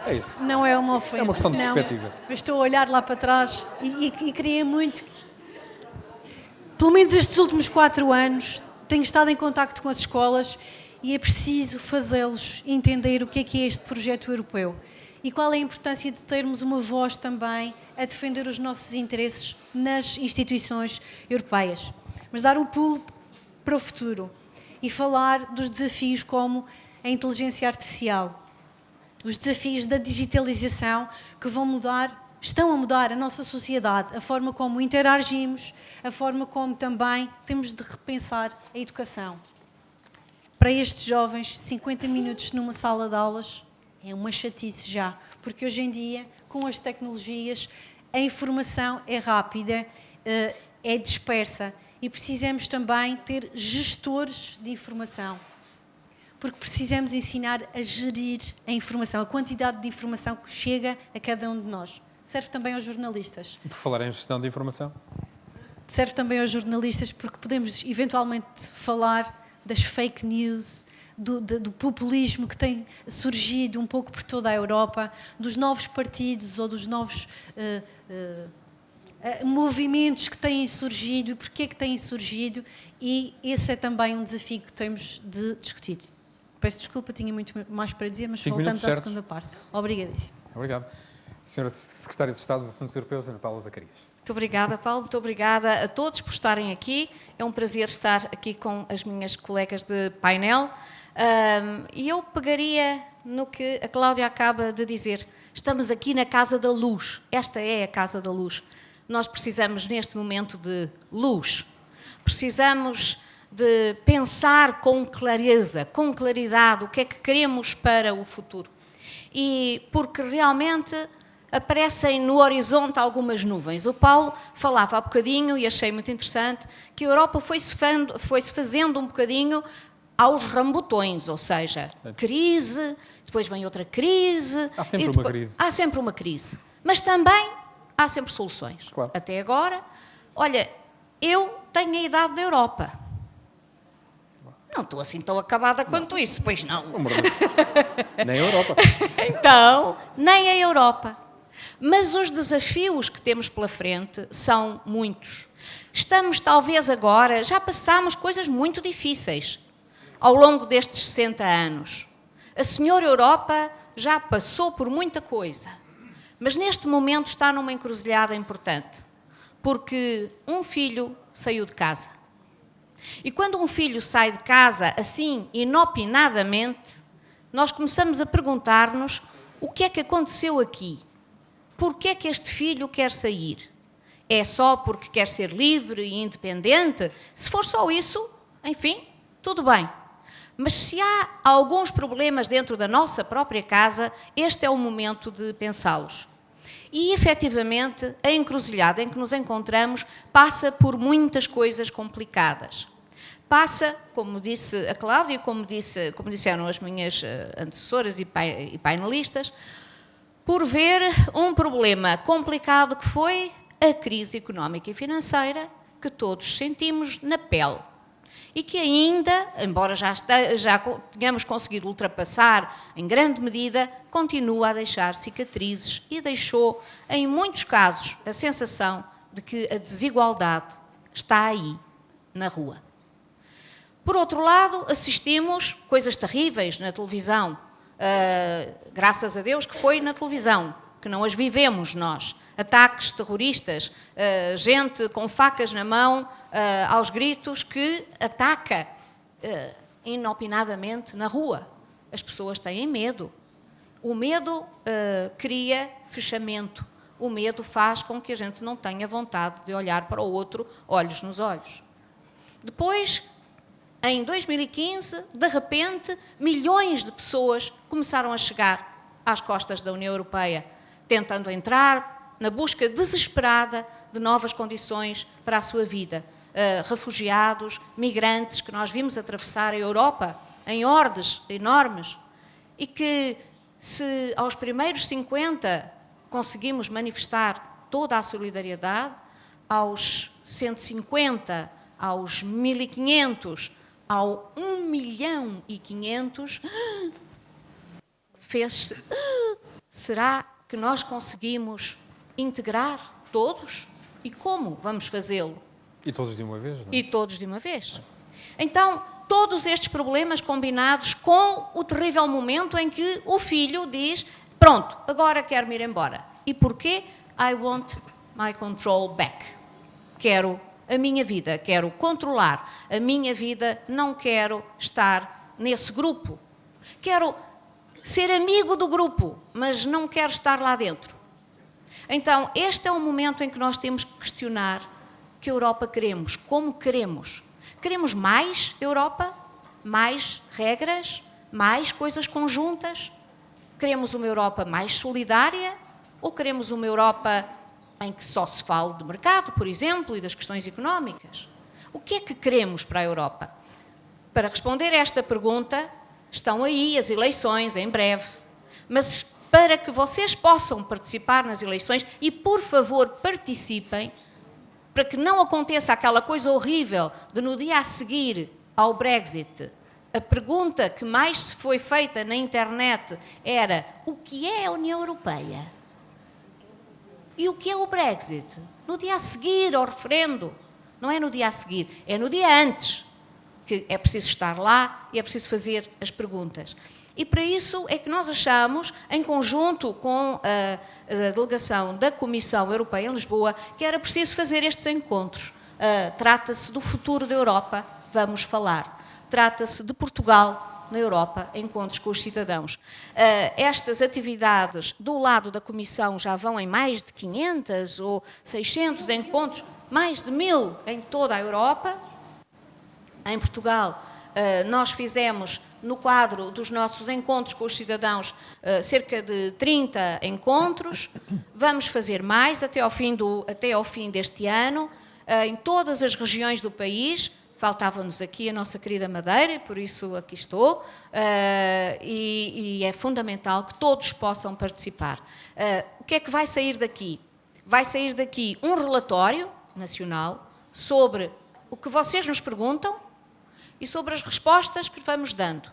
[SPEAKER 3] É isso.
[SPEAKER 6] Não é uma ofensa.
[SPEAKER 3] É uma questão de
[SPEAKER 6] não,
[SPEAKER 3] perspectiva.
[SPEAKER 6] mas estou a olhar lá para trás e queria muito que, pelo menos estes últimos 4 anos, tenho estado em contacto com as escolas e é preciso fazê-los entender o que é este projeto europeu e qual é a importância de termos uma voz também a defender os nossos interesses nas instituições europeias. Mas dar um pulo para o futuro e falar dos desafios como a inteligência artificial, os desafios da digitalização que estão a mudar a nossa sociedade, a forma como interagimos, a forma como também temos de repensar a educação. Para estes jovens, 50 minutos numa sala de aulas é uma chatice já, porque hoje em dia, com as tecnologias, a informação é rápida, é dispersa e precisamos também ter gestores de informação, porque precisamos ensinar a gerir a informação, a quantidade de informação que chega a cada um de nós. Serve também aos jornalistas.
[SPEAKER 3] Por falar em gestão de informação?
[SPEAKER 6] Serve também aos jornalistas porque podemos eventualmente falar das fake news, do populismo que tem surgido um pouco por toda a Europa, dos novos partidos ou dos novos movimentos que têm surgido e porquê que têm surgido, e esse é também um desafio que temos de discutir. Peço desculpa, tinha muito mais para dizer, mas voltamos à segunda parte. Obrigadíssimo.
[SPEAKER 3] Obrigado. Senhora Secretária de Estado dos Assuntos Europeus, Ana Paula Zacarias.
[SPEAKER 7] Muito obrigada, Paulo. Muito obrigada a todos por estarem aqui. É um prazer estar aqui com as minhas colegas de painel. E eu pegaria no que a Cláudia acaba de dizer. Estamos aqui na Casa da Luz. Esta é a Casa da Luz. Nós precisamos, neste momento, de luz. Precisamos de pensar com clareza, com claridade, o que é que queremos para o futuro. E porque realmente aparecem no horizonte algumas nuvens. O Paulo falava há bocadinho, e achei muito interessante, que a Europa foi-se fazendo um bocadinho aos rambotões, ou seja, crise, depois vem outra crise.
[SPEAKER 3] Há sempre uma crise.
[SPEAKER 7] Há sempre uma crise. Mas também há sempre soluções.
[SPEAKER 3] Claro.
[SPEAKER 7] Até agora, olha, eu tenho a idade da Europa. Não estou assim tão acabada quanto isso, pois não.
[SPEAKER 3] Nem a Europa.
[SPEAKER 7] Então, nem a Europa. Mas os desafios que temos pela frente são muitos. Estamos, talvez agora, já passámos coisas muito difíceis ao longo destes 60 anos. A senhora Europa já passou por muita coisa, mas neste momento está numa encruzilhada importante, porque um filho saiu de casa. E quando um filho sai de casa, assim, inopinadamente, nós começamos a perguntar-nos o que é que aconteceu aqui? Por que é que este filho quer sair? É só porque quer ser livre e independente? Se for só isso, enfim, tudo bem. Mas se há alguns problemas dentro da nossa própria casa, este é o momento de pensá-los. E, efetivamente, a encruzilhada em que nos encontramos passa por muitas coisas complicadas. Passa, como disse a Cláudia e como disseram as minhas antecessoras e painelistas, por ver um problema complicado que foi a crise económica e financeira que todos sentimos na pele. E que ainda, embora já tenhamos conseguido ultrapassar em grande medida, continua a deixar cicatrizes e deixou, em muitos casos, a sensação de que a desigualdade está aí, na rua. Por outro lado, assistimos coisas terríveis na televisão, graças a Deus que foi na televisão, que não as vivemos nós. Ataques terroristas, gente com facas na mão, aos gritos, que ataca inopinadamente na rua. As pessoas têm medo. O medo cria fechamento. O medo faz com que a gente não tenha vontade de olhar para o outro, olhos nos olhos. Depois, em 2015, de repente, milhões de pessoas começaram a chegar às costas da União Europeia, tentando entrar na busca desesperada de novas condições para a sua vida. Refugiados, migrantes que nós vimos atravessar a Europa em hordes enormes e que, se aos primeiros 50 conseguimos manifestar toda a solidariedade, aos 150, aos 1.500, ao 1.500.000, fez-se... Será que nós conseguimos integrar todos? E como vamos fazê-lo?
[SPEAKER 3] E todos de uma vez, não é?
[SPEAKER 7] E todos de uma vez. Então, todos estes problemas combinados com o terrível momento em que o filho diz: pronto, agora quero-me ir embora. E porquê? I want my control back. Quero a minha vida, quero controlar a minha vida, não quero estar nesse grupo. Quero ser amigo do grupo, mas não quero estar lá dentro. Então, este é o momento em que nós temos que questionar que Europa queremos, como queremos. Queremos mais Europa? Mais regras? Mais coisas conjuntas? Queremos uma Europa mais solidária? Ou queremos uma Europa em que só se fala de mercado, por exemplo, e das questões económicas? O que é que queremos para a Europa? Para responder a esta pergunta, estão aí as eleições em breve. Mas para que vocês possam participar nas eleições, e por favor participem, para que não aconteça aquela coisa horrível de no dia a seguir ao Brexit, a pergunta que mais se foi feita na internet era: o que é a União Europeia? E o que é o Brexit? No dia a seguir ao referendo. Não é no dia a seguir, é no dia antes, que é preciso estar lá e é preciso fazer as perguntas. E para isso é que nós achamos, em conjunto com a delegação da Comissão Europeia em Lisboa, que era preciso fazer estes encontros. Trata-se do futuro da Europa, vamos falar. Trata-se de Portugal na Europa, encontros com os cidadãos. Estas atividades do lado da Comissão já vão em mais de 500 ou 600 encontros, mais de 1000 em toda a Europa. Em Portugal, nós fizemos, no quadro dos nossos encontros com os cidadãos, cerca de 30 encontros. Vamos fazer mais até ao fim deste ano, em todas as regiões do país. faltava-nos aqui a nossa querida Madeira, e por isso aqui estou, e é fundamental que todos possam participar. O que é que vai sair daqui? Vai sair daqui um relatório nacional sobre o que vocês nos perguntam e sobre as respostas que vamos dando.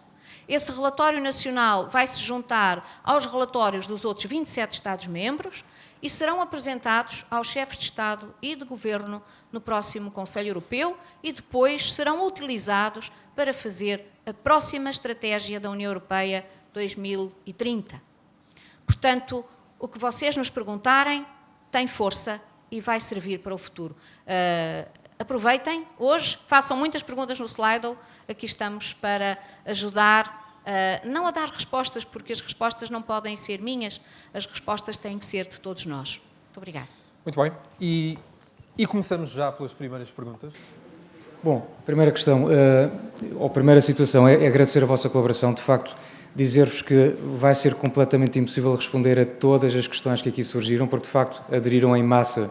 [SPEAKER 7] Esse relatório nacional vai se juntar aos relatórios dos outros 27 Estados-membros e serão apresentados aos chefes de Estado e de Governo no próximo Conselho Europeu e depois serão utilizados para fazer a próxima estratégia da União Europeia 2030. Portanto, o que vocês nos perguntarem tem força e vai servir para o futuro. Aproveitem hoje, façam muitas perguntas no Slido, aqui estamos para ajudar, não a dar respostas, porque as respostas não podem ser minhas, as respostas têm que ser de todos nós. Muito obrigada.
[SPEAKER 3] Muito bem. E começamos já pelas primeiras perguntas.
[SPEAKER 2] Bom, a primeira questão, ou a primeira situação é agradecer a vossa colaboração. De facto, dizer-vos que vai ser completamente impossível responder a todas as questões que aqui surgiram, porque de facto aderiram em massa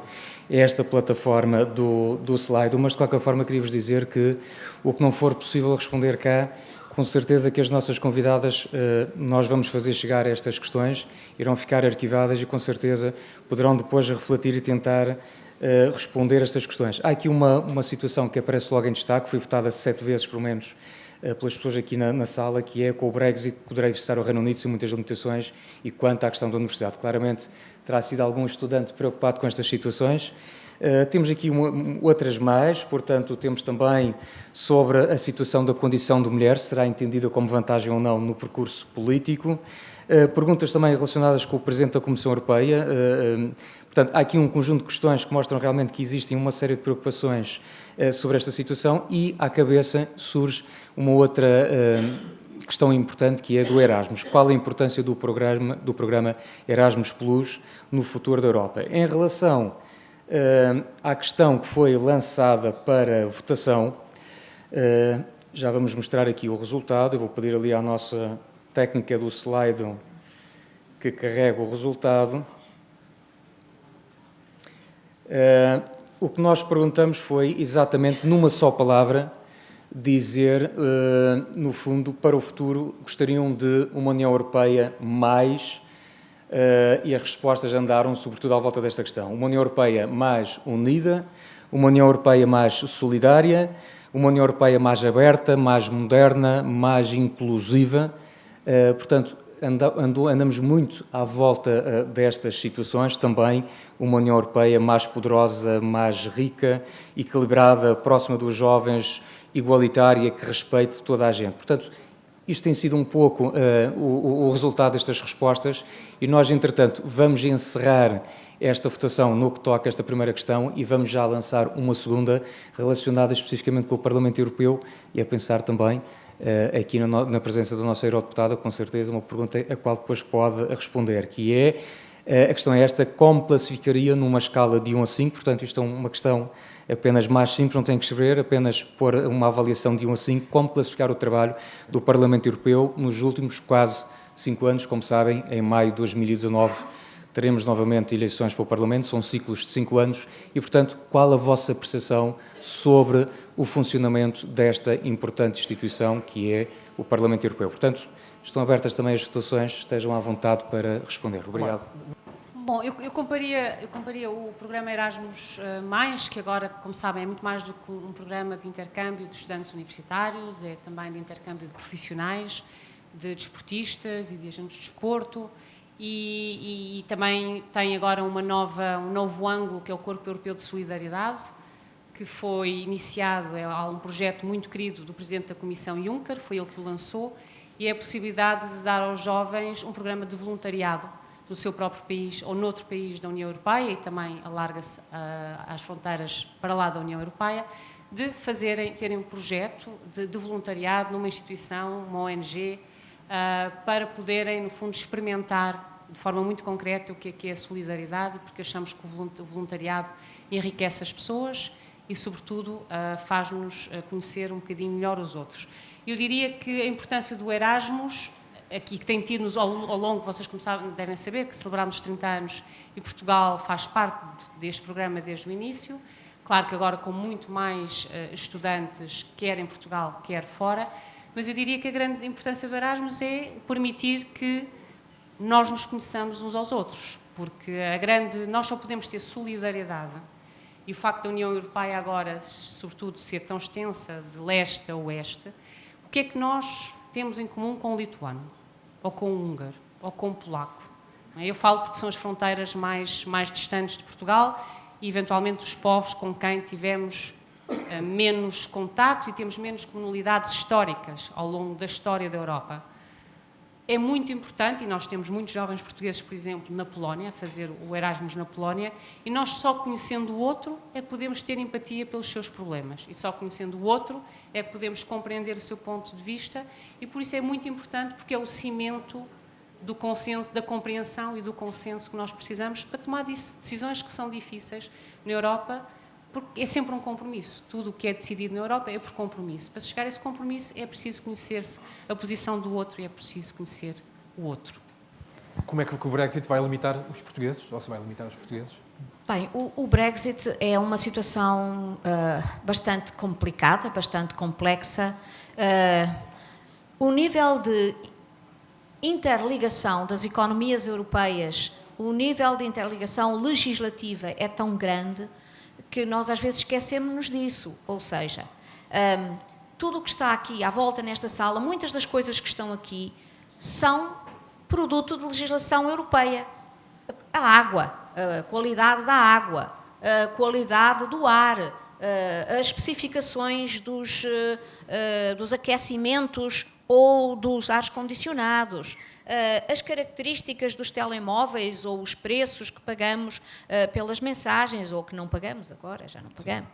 [SPEAKER 2] a esta plataforma do Slido, mas de qualquer forma queria-vos dizer que o que não for possível responder cá, com certeza que as nossas convidadas, nós vamos fazer chegar estas questões, irão ficar arquivadas e com certeza poderão depois refletir e tentar responder a estas questões. Há aqui uma situação que aparece logo em destaque, foi votada 7 vezes, pelo menos, pelas pessoas aqui na sala, que é com o Brexit poderá visitar o Reino Unido sem muitas limitações e quanto à questão da universidade. Claramente terá sido algum estudante preocupado com estas situações. Temos aqui outras mais, portanto, temos também sobre a situação da condição de mulher, será entendida como vantagem ou não no percurso político. Perguntas também relacionadas com o Presidente da Comissão Europeia. Portanto, há aqui um conjunto de questões que mostram realmente que existem uma série de preocupações sobre esta situação e, à cabeça, surge uma outra questão importante, que é do Erasmus. Qual a importância do programa Erasmus Plus no futuro da Europa? Em relação à questão que foi lançada para votação, já vamos mostrar aqui o resultado. Eu vou pedir ali à nossa técnica do slide que carrega o resultado. O que nós perguntamos foi exatamente numa só palavra dizer, no fundo, para o futuro gostariam de uma União Europeia mais, e as respostas andaram sobretudo à volta desta questão. Uma União Europeia mais unida, uma União Europeia mais solidária, uma União Europeia mais aberta, mais moderna, mais inclusiva. Portanto, andamos muito à volta destas situações, também uma União Europeia mais poderosa, mais rica, equilibrada, próxima dos jovens, igualitária, que respeite toda a gente. Portanto, isto tem sido um pouco o resultado destas respostas e nós, entretanto, vamos encerrar esta votação no que toca a esta primeira questão e vamos já lançar uma segunda relacionada especificamente com o Parlamento Europeu e a pensar também aqui na presença da nossa eurodeputada, com certeza, uma pergunta a qual depois pode responder, que é, a questão é esta: como classificaria numa escala de 1 a 5, portanto isto é uma questão apenas mais simples, não tem que escrever, apenas pôr uma avaliação de 1 a 5, como classificar o trabalho do Parlamento Europeu nos últimos quase 5 anos. Como sabem, em maio de 2019 teremos novamente eleições para o Parlamento, são ciclos de 5 anos e, portanto, qual a vossa percepção sobre o funcionamento desta importante instituição que é o Parlamento Europeu? Portanto, estão abertas também as votações, estejam à vontade para responder. Obrigado.
[SPEAKER 4] Bom, eu comparia o programa Erasmus+, que agora, como sabem, é muito mais do que um programa de intercâmbio de estudantes universitários, é também de intercâmbio de profissionais, de desportistas e de agentes de desporto, e também tem agora um novo ângulo, que é o Corpo Europeu de Solidariedade, que foi iniciado, há um projeto muito querido do Presidente da Comissão Juncker, foi ele que o lançou, e é a possibilidade de dar aos jovens um programa de voluntariado no seu próprio país ou noutro país da União Europeia, e também alarga-se às fronteiras para lá da União Europeia, de terem um projeto de voluntariado numa instituição, uma ONG, para poderem, no fundo, experimentar de forma muito concreta o que é a solidariedade, porque achamos que o voluntariado enriquece as pessoas e, sobretudo, faz-nos conhecer um bocadinho melhor os outros. Eu diria que a importância do Erasmus, aqui que tem tido ao longo, vocês como sabem, devem saber que celebramos 30 anos e Portugal faz parte deste programa desde o início, Claro que agora com muito mais estudantes, quer em Portugal, quer fora, mas eu diria que a grande importância do Erasmus é permitir que nós nos conheçamos uns aos outros, porque nós só podemos ter solidariedade, e o facto da União Europeia agora, sobretudo, ser tão extensa de leste a oeste, o que é que nós temos em comum com o lituano, ou com o húngaro, ou com o polaco? Eu falo porque são as fronteiras mais distantes de Portugal e, eventualmente, os povos com quem tivemos menos contacto e temos menos comunidades históricas ao longo da história da Europa. É muito importante, e nós temos muitos jovens portugueses, por exemplo, na Polónia, a fazer o Erasmus na Polónia, e nós só conhecendo o outro é que podemos ter empatia pelos seus problemas, e só conhecendo o outro é que podemos compreender o seu ponto de vista, e por isso é muito importante, porque é o cimento do consenso, da compreensão e do consenso que nós precisamos para tomar decisões que são difíceis na Europa, porque é sempre um compromisso. Tudo o que é decidido na Europa é por compromisso. Para chegar a esse compromisso é preciso conhecer-se a posição do outro e é preciso conhecer o outro.
[SPEAKER 3] Como é que o Brexit vai limitar os portugueses? Ou se vai limitar os portugueses?
[SPEAKER 7] Bem, o Brexit é uma situação bastante complicada, bastante complexa. O nível de interligação das economias europeias, o nível de interligação legislativa é tão grande que nós às vezes esquecemos-nos disso, ou seja, tudo o que está aqui à volta nesta sala, muitas das coisas que estão aqui são produto de legislação europeia. A água, a qualidade da água, a qualidade do ar, as especificações dos aquecimentos ou dos ares condicionados, as características dos telemóveis ou os preços que pagamos pelas mensagens, ou que não pagamos agora, já não pagamos.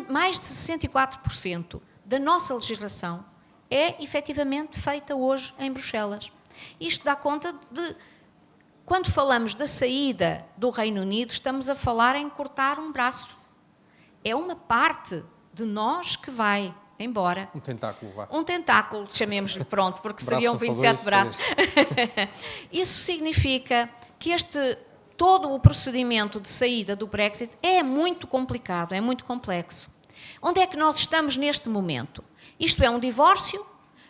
[SPEAKER 7] Mais de 64% da nossa legislação é efetivamente feita hoje em Bruxelas. Isto dá conta de, quando falamos da saída do Reino Unido, estamos a falar em cortar um braço. É uma parte de nós que vai embora.
[SPEAKER 3] Um tentáculo, vá.
[SPEAKER 7] Um tentáculo, chamemos-lhe, pronto, porque seriam 27 braços. Isso significa que todo o procedimento de saída do Brexit é muito complicado, é muito complexo. Onde é que nós estamos neste momento? Isto é um divórcio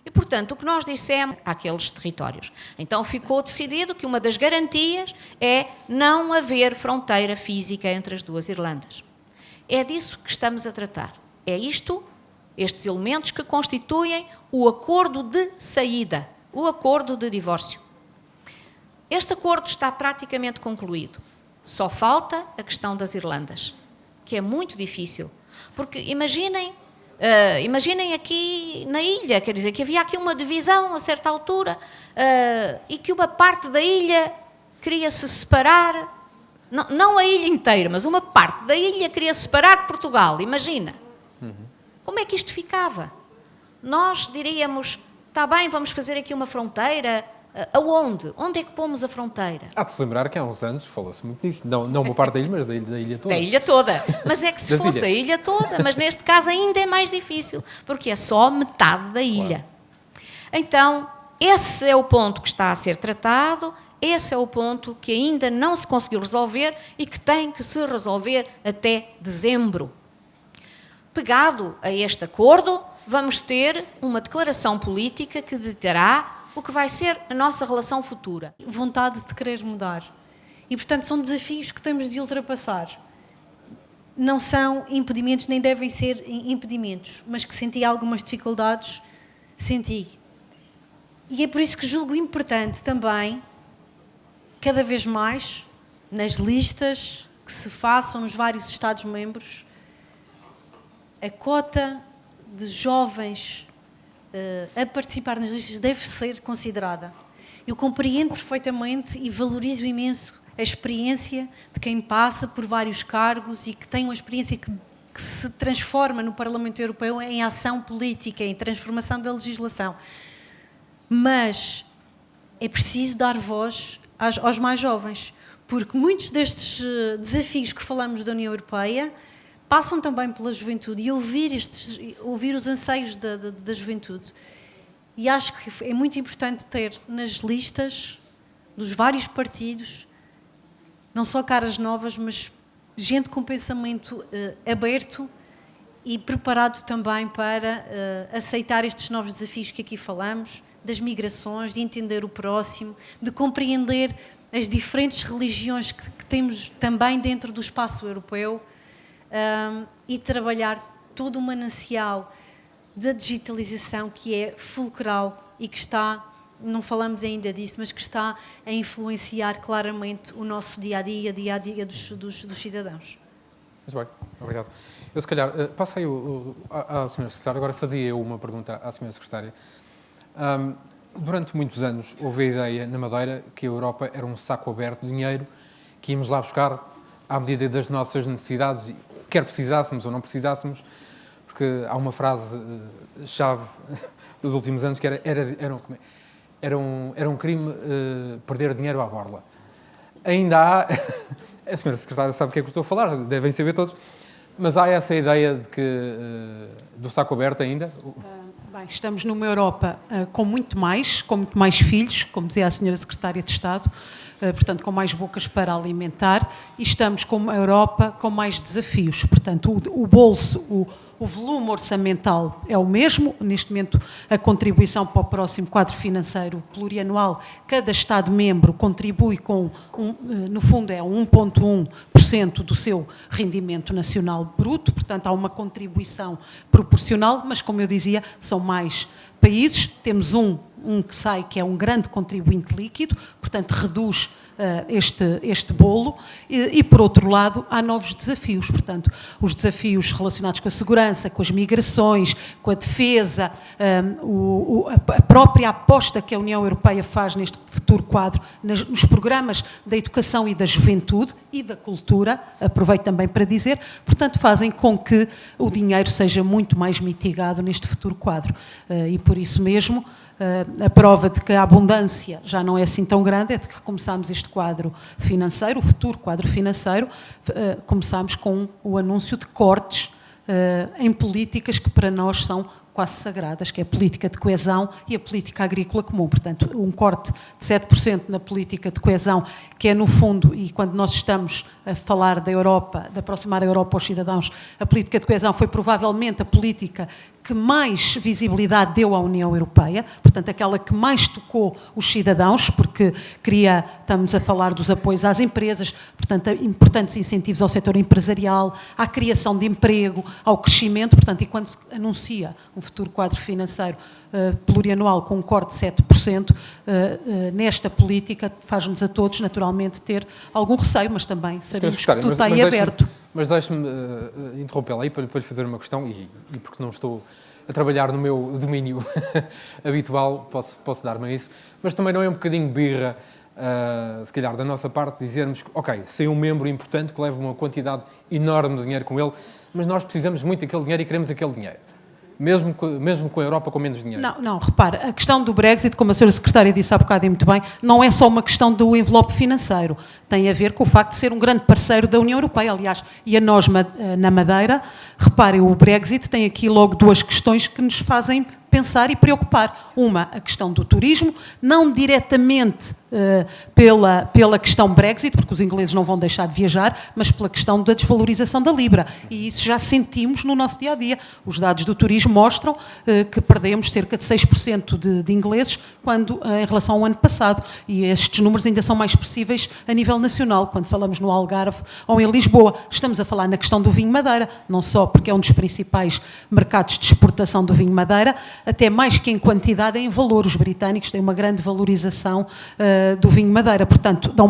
[SPEAKER 7] e, portanto, o que nós dissemos àqueles territórios. Então ficou decidido que uma das garantias é não haver fronteira física entre as duas Irlandas. É disso que estamos a tratar. É estes elementos que constituem o acordo de saída, o acordo de divórcio. Este acordo está praticamente concluído. Só falta a questão das Irlandas, que é muito difícil. Porque imaginem aqui na ilha, quer dizer, que havia aqui uma divisão a certa altura e que uma parte da ilha queria se separar, não a ilha inteira, mas uma parte da ilha queria se separar de Portugal, imagina. Como é que isto ficava? Nós diríamos, está bem, vamos fazer aqui uma fronteira. Aonde? Onde é que pomos a fronteira?
[SPEAKER 3] Há de se lembrar que há uns anos falou-se muito disso. Não uma parte da ilha, mas da ilha toda.
[SPEAKER 7] Da ilha toda. Mas é que se fosse a ilha toda, mas neste caso ainda é mais difícil, porque é só metade da ilha. Claro. Então, esse é o ponto que está a ser tratado, esse é o ponto que ainda não se conseguiu resolver e que tem que se resolver até dezembro. Pegado a este acordo, vamos ter uma declaração política que ditará o que vai ser a nossa relação futura.
[SPEAKER 6] Vontade de querer mudar. E, portanto, são desafios que temos de ultrapassar. Não são impedimentos, nem devem ser impedimentos, mas que senti algumas dificuldades, senti. E é por isso que julgo importante também, cada vez mais, nas listas que se façam nos vários Estados-membros, a cota de jovens a participar nas listas deve ser considerada. Eu compreendo perfeitamente e valorizo imenso a experiência de quem passa por vários cargos e que tem uma experiência que se transforma no Parlamento Europeu em ação política, em transformação da legislação. Mas é preciso dar voz aos mais jovens, porque muitos destes desafios que falamos da União Europeia passam também pela juventude e ouvir os anseios da juventude. E acho que é muito importante ter nas listas dos vários partidos não só caras novas, mas gente com pensamento aberto e preparado também para aceitar estes novos desafios que aqui falamos, das migrações, de entender o próximo, de compreender as diferentes religiões que temos também dentro do espaço europeu, e trabalhar todo o manancial da digitalização que é fulcral e que está, não falamos ainda disso, mas que está a influenciar claramente o nosso dia-a-dia, dia-a-dia dos cidadãos.
[SPEAKER 3] Muito bem, obrigado. Eu, se calhar, passo aí à Sra. Secretária, agora fazia eu uma pergunta à Sra. Secretária. Durante muitos anos houve a ideia na Madeira que a Europa era um saco aberto de dinheiro que íamos lá buscar à medida das nossas necessidades, quer precisássemos ou não precisássemos, porque há uma frase-chave dos últimos anos que era um crime perder dinheiro à borla. Ainda há, a Sra. Secretária sabe o que é que eu estou a falar, devem saber todos, mas há essa ideia de que, do saco aberto ainda?
[SPEAKER 5] Bem, estamos numa Europa com muito mais filhos, como dizia a Sra. Secretária de Estado, portanto, com mais bocas para alimentar, e estamos com uma Europa com mais desafios. Portanto, o bolso, o volume orçamental é o mesmo. Neste momento, a contribuição para o próximo quadro financeiro plurianual, cada Estado-membro contribui com, no fundo, é 1,1% do seu rendimento nacional bruto, portanto, há uma contribuição proporcional, mas, como eu dizia, são mais países. Temos um que sai, que é um grande contribuinte líquido, portanto, reduz este bolo, e, por outro lado, há novos desafios. Portanto, os desafios relacionados com a segurança, com as migrações, com a defesa, a própria aposta que a União Europeia faz neste futuro quadro, nos programas da educação e da juventude e da cultura, aproveito também para dizer, portanto, fazem com que o dinheiro seja muito mais mitigado neste futuro quadro. E, por isso mesmo, a prova de que a abundância já não é assim tão grande é de que começámos este quadro financeiro, o futuro quadro financeiro, começámos com o anúncio de cortes em políticas que para nós são quase sagradas, que é a política de coesão e a política agrícola comum. Portanto, um corte de 7% na política de coesão, que é no fundo, e quando nós estamos a falar da Europa, de aproximar a Europa aos cidadãos, a política de coesão foi provavelmente a política que mais visibilidade deu à União Europeia, portanto, aquela que mais tocou os cidadãos, porque estamos a falar dos apoios às empresas, portanto, importantes incentivos ao setor empresarial, à criação de emprego, ao crescimento, portanto, e quando se anuncia um futuro quadro financeiro plurianual com um corte de 7%, nesta política faz-nos a todos, naturalmente, ter algum receio, mas também sabemos que tudo está aí aberto.
[SPEAKER 3] Mas deixe-me interrompê-la aí para lhe fazer uma questão, e porque não estou a trabalhar no meu domínio habitual, posso dar-me a isso, mas também não é um bocadinho birra, se calhar, da nossa parte, dizermos que, ok, sem um membro importante que leva uma quantidade enorme de dinheiro com ele, mas nós precisamos muito daquele dinheiro e queremos aquele dinheiro. Mesmo com a Europa com menos dinheiro.
[SPEAKER 5] Não, repara, a questão do Brexit, como a Sra. Secretária disse há bocado e muito bem, não é só uma questão do envelope financeiro, tem a ver com o facto de ser um grande parceiro da União Europeia, aliás, e a nós na Madeira, reparem, o Brexit tem aqui logo duas questões que nos fazem pensar e preocupar. Uma, a questão do turismo, não diretamente pela questão Brexit, porque os ingleses não vão deixar de viajar, mas pela questão da desvalorização da Libra. E isso já sentimos no nosso dia-a-dia. Os dados do turismo mostram que perdemos cerca de 6% de ingleses em relação ao ano passado. E estes números ainda são mais expressíveis a nível nacional, quando falamos no Algarve ou em Lisboa. Estamos a falar na questão do vinho Madeira, não só porque é um dos principais mercados de exportação do vinho Madeira, até mais que em quantidade, é em valor. Os britânicos têm uma grande valorização do vinho Madeira, portanto, dão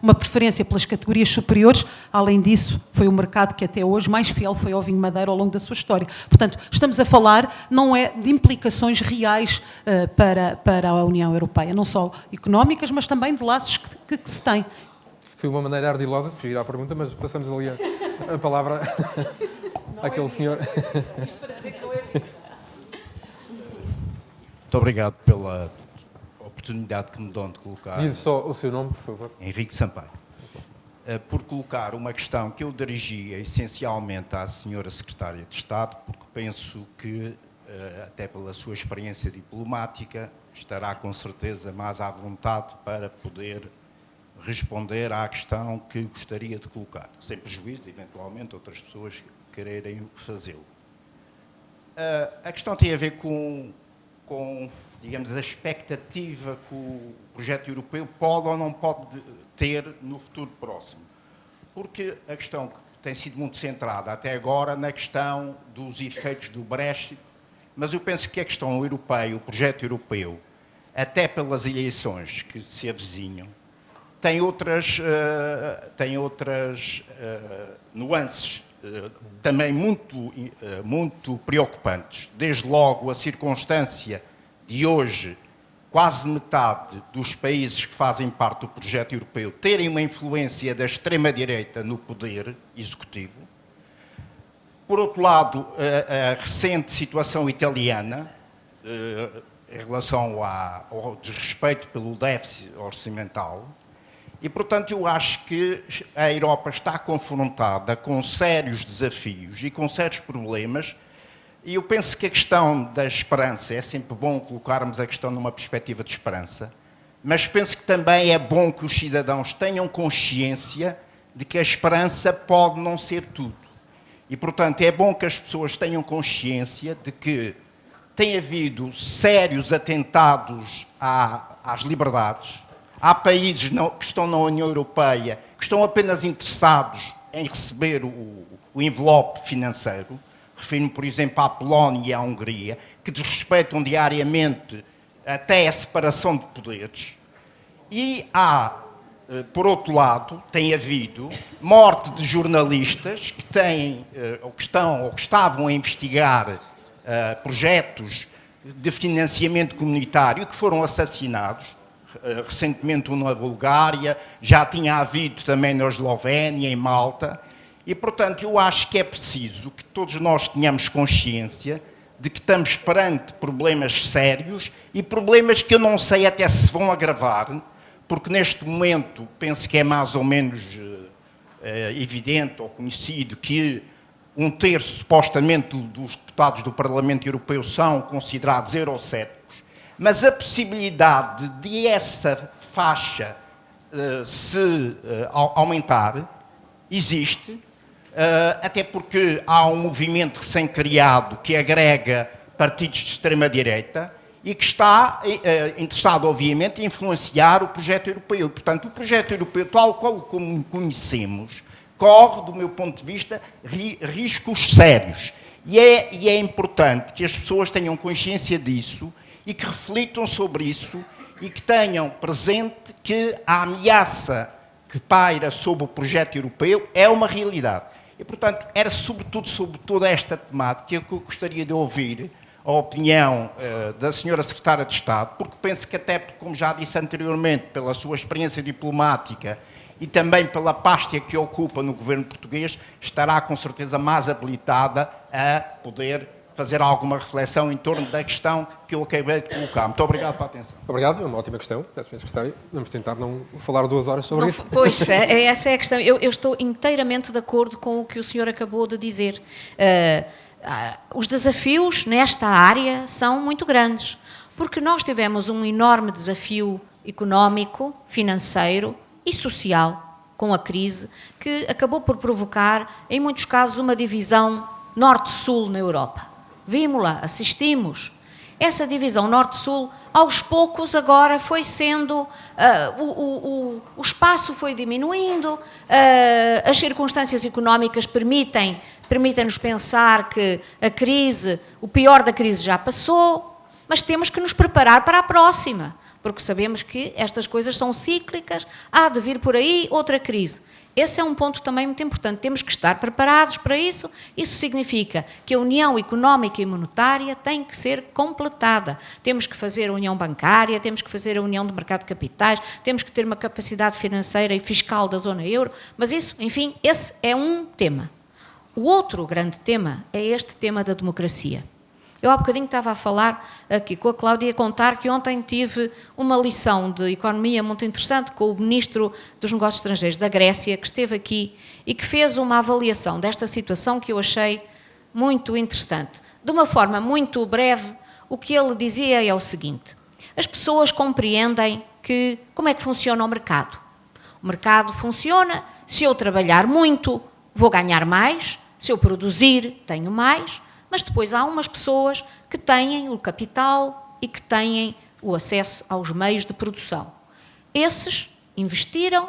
[SPEAKER 5] uma preferência pelas categorias superiores. Além disso, foi o mercado que até hoje mais fiel foi ao vinho Madeira ao longo da sua história. Portanto, estamos a falar, não é de implicações reais para a União Europeia, não só económicas, mas também de laços que se têm.
[SPEAKER 3] Foi uma maneira ardilosa de fugir à pergunta, mas passamos ali a palavra àquele senhor.
[SPEAKER 8] Muito obrigado pela oportunidade que me dão de colocar.
[SPEAKER 3] Diz só o seu nome, por favor.
[SPEAKER 8] Henrique Sampaio. Por colocar uma questão que eu dirigia essencialmente à Sra. Secretária de Estado, porque penso que, até pela sua experiência diplomática, estará com certeza mais à vontade para poder responder à questão que gostaria de colocar, sem prejuízo de, eventualmente, outras pessoas quererem fazê-lo. A questão tem a ver com, digamos, a expectativa que o projeto europeu pode ou não pode ter no futuro próximo. Porque a questão que tem sido muito centrada até agora na questão dos efeitos do Brexit, mas eu penso que a questão europeia, o projeto europeu, até pelas eleições que se avizinham, tem outras nuances também muito preocupantes. Desde logo a circunstância de hoje quase metade dos países que fazem parte do projeto europeu terem uma influência da extrema-direita no poder executivo. Por outro lado, a recente situação italiana, em relação ao desrespeito pelo déficit orçamental, e, portanto, eu acho que a Europa está confrontada com sérios desafios e com sérios problemas, e eu penso que a questão da esperança, é sempre bom colocarmos a questão numa perspectiva de esperança, mas penso que também é bom que os cidadãos tenham consciência de que a esperança pode não ser tudo. E, portanto, é bom que as pessoas tenham consciência de que tem havido sérios atentados às liberdades. Há países que estão na União Europeia que estão apenas interessados em receber o envelope financeiro. Refiro-me, por exemplo, à Polónia e à Hungria, que desrespeitam diariamente até a separação de poderes. E há, por outro lado, tem havido morte de jornalistas que têm, ou que estavam a investigar projetos de financiamento comunitário que foram assassinados. Recentemente um na Bulgária, já tinha havido também na Eslovénia, em Malta, e portanto eu acho que é preciso que todos nós tenhamos consciência de que estamos perante problemas sérios e problemas que eu não sei até se vão agravar, porque neste momento penso que é mais ou menos evidente ou conhecido que um terço, supostamente, dos deputados do Parlamento Europeu são considerados eurocéticos, mas a possibilidade de essa faixa se aumentar existe, até porque há um movimento recém-criado que agrega partidos de extrema-direita e que está interessado, obviamente, em influenciar o projeto europeu. Portanto, o projeto europeu, tal qual como conhecemos, corre, do meu ponto de vista, riscos sérios. E é importante que as pessoas tenham consciência disso e que reflitam sobre isso e que tenham presente que a ameaça que paira sobre o projeto europeu é uma realidade. E, portanto, era sobretudo sobre toda esta temática que eu gostaria de ouvir a opinião da senhora Secretária de Estado, porque penso que até, como já disse anteriormente, pela sua experiência diplomática e também pela pasta que ocupa no governo português, estará com certeza mais habilitada a poder fazer alguma reflexão em torno da questão que eu acabei de colocar. Muito obrigado pela atenção.
[SPEAKER 3] Obrigado, é uma ótima questão, Sr. Secretário. Vamos tentar não falar 2 horas sobre isso.
[SPEAKER 7] Pois, essa é a questão. Eu estou inteiramente de acordo com o que o senhor acabou de dizer. Os desafios nesta área são muito grandes, porque nós tivemos um enorme desafio económico, financeiro e social com a crise, que acabou por provocar, em muitos casos, uma divisão norte-sul na Europa. Vimos-la, assistimos. Essa divisão norte-sul, aos poucos, agora foi sendo... o espaço foi diminuindo, as circunstâncias económicas permitem-nos pensar que a crise, o pior da crise já passou, mas temos que nos preparar para a próxima, porque sabemos que estas coisas são cíclicas, há de vir por aí outra crise. Esse é um ponto também muito importante, temos que estar preparados para isso. Isso significa que a União Económica e Monetária tem que ser completada. Temos que fazer a União Bancária, temos que fazer a União do Mercado de Capitais, temos que ter uma capacidade financeira e fiscal da zona euro, mas isso, enfim, esse é um tema. O outro grande tema é este tema da democracia. Eu há bocadinho estava a falar aqui com a Cláudia e a contar que ontem tive uma lição de economia muito interessante com o Ministro dos Negócios Estrangeiros da Grécia, que esteve aqui e que fez uma avaliação desta situação que eu achei muito interessante. De uma forma muito breve, o que ele dizia é o seguinte: as pessoas compreendem como é que funciona o mercado. O mercado funciona, se eu trabalhar muito, vou ganhar mais, se eu produzir, tenho mais, mas depois há umas pessoas que têm o capital e que têm o acesso aos meios de produção. Esses investiram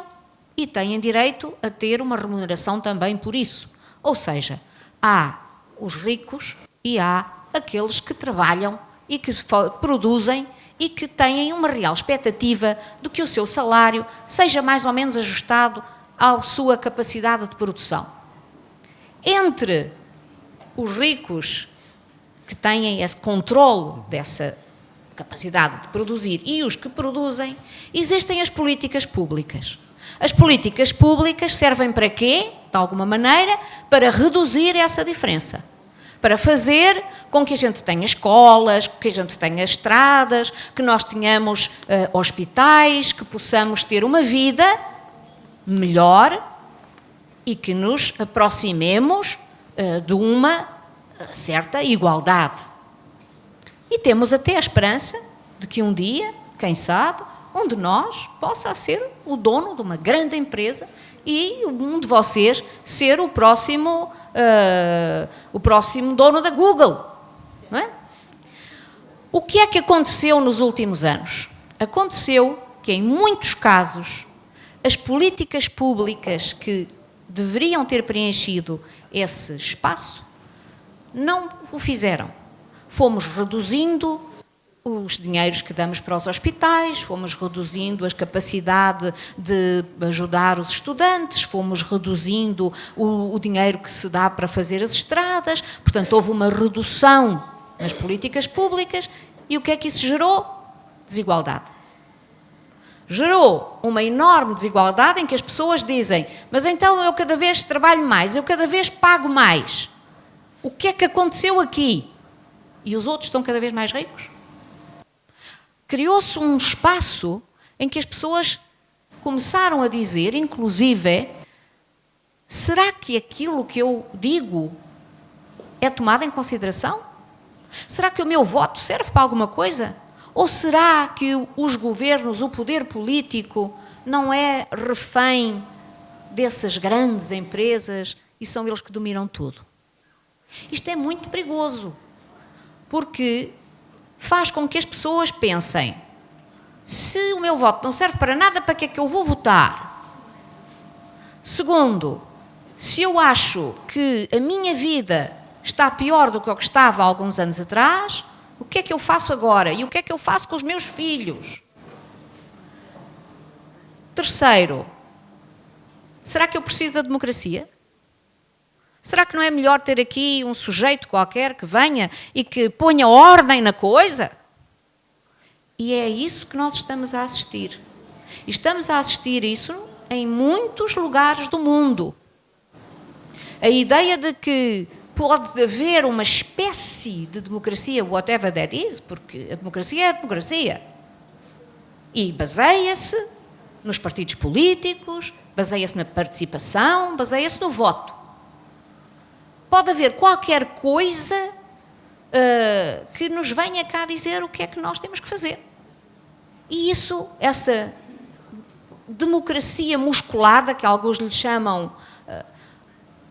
[SPEAKER 7] e têm direito a ter uma remuneração também por isso. Ou seja, há os ricos e há aqueles que trabalham e que produzem e que têm uma real expectativa de que o seu salário seja mais ou menos ajustado à sua capacidade de produção. Entre os ricos que têm esse controle dessa capacidade de produzir e os que produzem, existem as políticas públicas. As políticas públicas servem para quê? De alguma maneira, para reduzir essa diferença. Para fazer com que a gente tenha escolas, que a gente tenha estradas, que nós tenhamos hospitais, que possamos ter uma vida melhor e que nos aproximemos de uma certa igualdade. E temos até a esperança de que um dia, quem sabe, um de nós possa ser o dono de uma grande empresa e um de vocês ser o próximo dono da Google. Não é? O que é que aconteceu nos últimos anos? Aconteceu que, em muitos casos, as políticas públicas que deveriam ter preenchido esse espaço não o fizeram. Fomos reduzindo os dinheiros que damos para os hospitais, fomos reduzindo a capacidade de ajudar os estudantes, fomos reduzindo o dinheiro que se dá para fazer as estradas, portanto houve uma redução nas políticas públicas e o que é que isso gerou? Desigualdade. Gerou uma enorme desigualdade em que as pessoas dizem: mas então eu cada vez trabalho mais, eu cada vez pago mais. O que é que aconteceu aqui? E os outros estão cada vez mais ricos? Criou-se um espaço em que as pessoas começaram a dizer, inclusive, será que aquilo que eu digo é tomado em consideração? Será que o meu voto serve para alguma coisa? Ou será que os governos, o poder político, não é refém dessas grandes empresas e são eles que dominam tudo? Isto é muito perigoso, porque faz com que as pessoas pensem: se o meu voto não serve para nada, para que é que eu vou votar? Segundo, se eu acho que a minha vida está pior do que o que estava há alguns anos atrás, o que é que eu faço agora? E o que é que eu faço com os meus filhos? Terceiro, será que eu preciso da democracia? Será que não é melhor ter aqui um sujeito qualquer que venha e que ponha ordem na coisa? E é isso que nós estamos a assistir. E estamos a assistir isso em muitos lugares do mundo. A ideia de que pode haver uma espécie de democracia, whatever that is, porque a democracia é a democracia. E baseia-se nos partidos políticos, baseia-se na participação, baseia-se no voto. Pode haver qualquer coisa que nos venha cá dizer o que é que nós temos que fazer. E isso, essa democracia musculada, que alguns lhe chamam,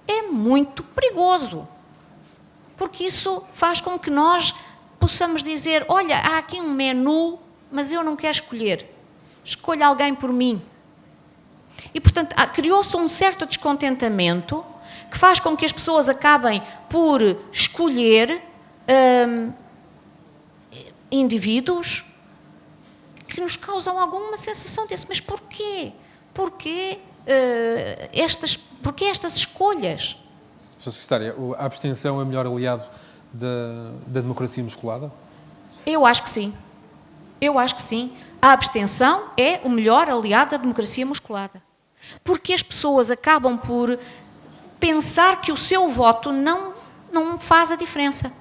[SPEAKER 7] é muito perigoso. Porque isso faz com que nós possamos dizer: olha, há aqui um menu, mas eu não quero escolher. Escolha alguém por mim. E, portanto, criou-se um certo descontentamento que faz com que as pessoas acabem por escolher indivíduos que nos causam alguma sensação desse: mas porquê? Porquê estas escolhas?
[SPEAKER 3] Sra. Secretária, a abstenção é o melhor aliado da democracia musculada?
[SPEAKER 7] Eu acho que sim. Eu acho que sim. A abstenção é o melhor aliado da democracia musculada. Porque as pessoas acabam por pensar que o seu voto não faz a diferença.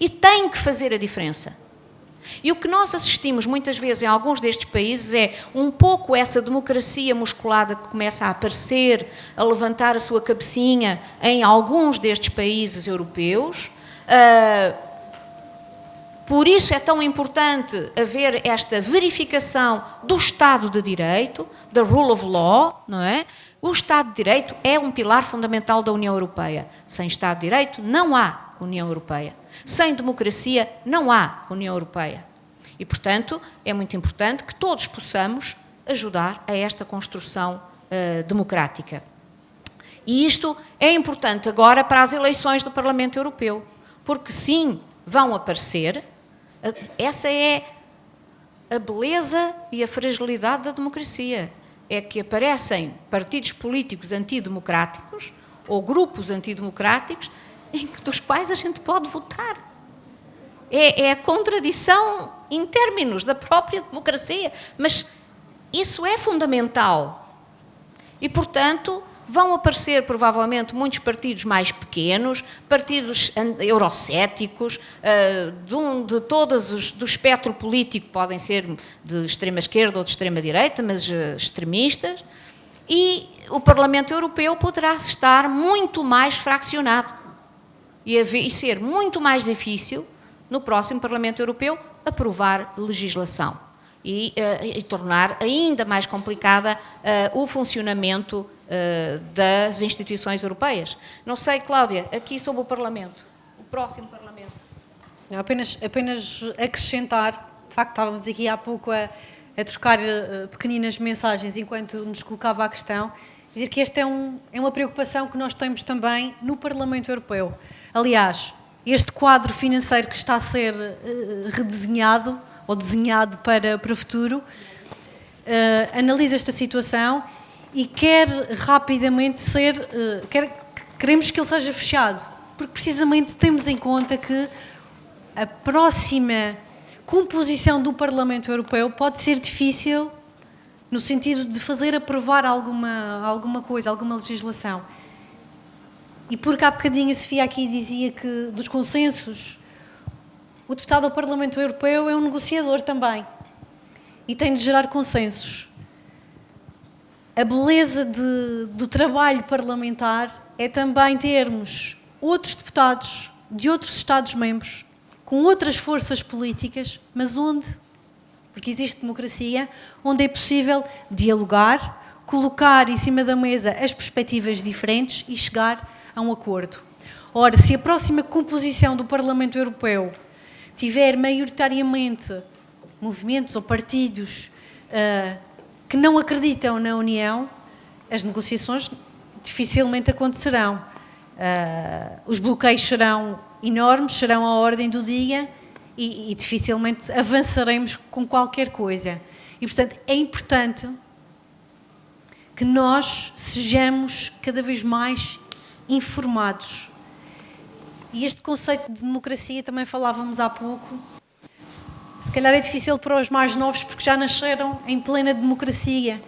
[SPEAKER 7] E tem que fazer a diferença. E o que nós assistimos muitas vezes em alguns destes países é um pouco essa democracia musculada que começa a aparecer, a levantar a sua cabecinha em alguns destes países europeus, Por isso é tão importante haver esta verificação do Estado de Direito, da rule of law, não é? O Estado de Direito é um pilar fundamental da União Europeia. Sem Estado de Direito não há União Europeia. Sem democracia não há União Europeia. E, portanto, é muito importante que todos possamos ajudar a esta construção democrática. E isto é importante agora para as eleições do Parlamento Europeu, porque sim, vão aparecer, essa é a beleza e a fragilidade da democracia, é que aparecem partidos políticos antidemocráticos ou grupos antidemocráticos dos quais a gente pode votar. É a contradição em términos da própria democracia, mas isso é fundamental. E, portanto, vão aparecer provavelmente muitos partidos mais pequenos, partidos eurocéticos, de todos do espectro político, podem ser de extrema esquerda ou de extrema direita, mas extremistas, e o Parlamento Europeu poderá estar muito mais fraccionado e ser muito mais difícil no próximo Parlamento Europeu aprovar legislação e tornar ainda mais complicada o funcionamento das instituições europeias. Não sei, Cláudia, aqui sobre o Parlamento, o próximo Parlamento.
[SPEAKER 6] Não, apenas acrescentar, de facto estávamos aqui há pouco a trocar pequeninas mensagens enquanto nos colocava a questão, dizer que esta é uma preocupação que nós temos também no Parlamento Europeu. Aliás, este quadro financeiro que está a ser redesenhado ou desenhado para o futuro analisa esta situação e quer rapidamente queremos que ele seja fechado, porque precisamente temos em conta que a próxima composição do Parlamento Europeu pode ser difícil no sentido de fazer aprovar alguma coisa, alguma legislação. E porque há bocadinho a Sofia aqui dizia que dos consensos, o deputado ao Parlamento Europeu é um negociador também e tem de gerar consensos. A beleza do trabalho parlamentar é também termos outros deputados de outros Estados-membros, com outras forças políticas, mas porque existe democracia, onde é possível dialogar, colocar em cima da mesa as perspectivas diferentes e chegar a um acordo. Ora, se a próxima composição do Parlamento Europeu tiver maioritariamente movimentos ou partidos que não acreditam na União, as negociações dificilmente acontecerão. Os bloqueios serão enormes, serão à ordem do dia e dificilmente avançaremos com qualquer coisa. E, portanto, é importante que nós sejamos cada vez mais informados. E este conceito de democracia também falávamos há pouco. Se calhar é difícil para os mais novos porque já nasceram em plena democracia.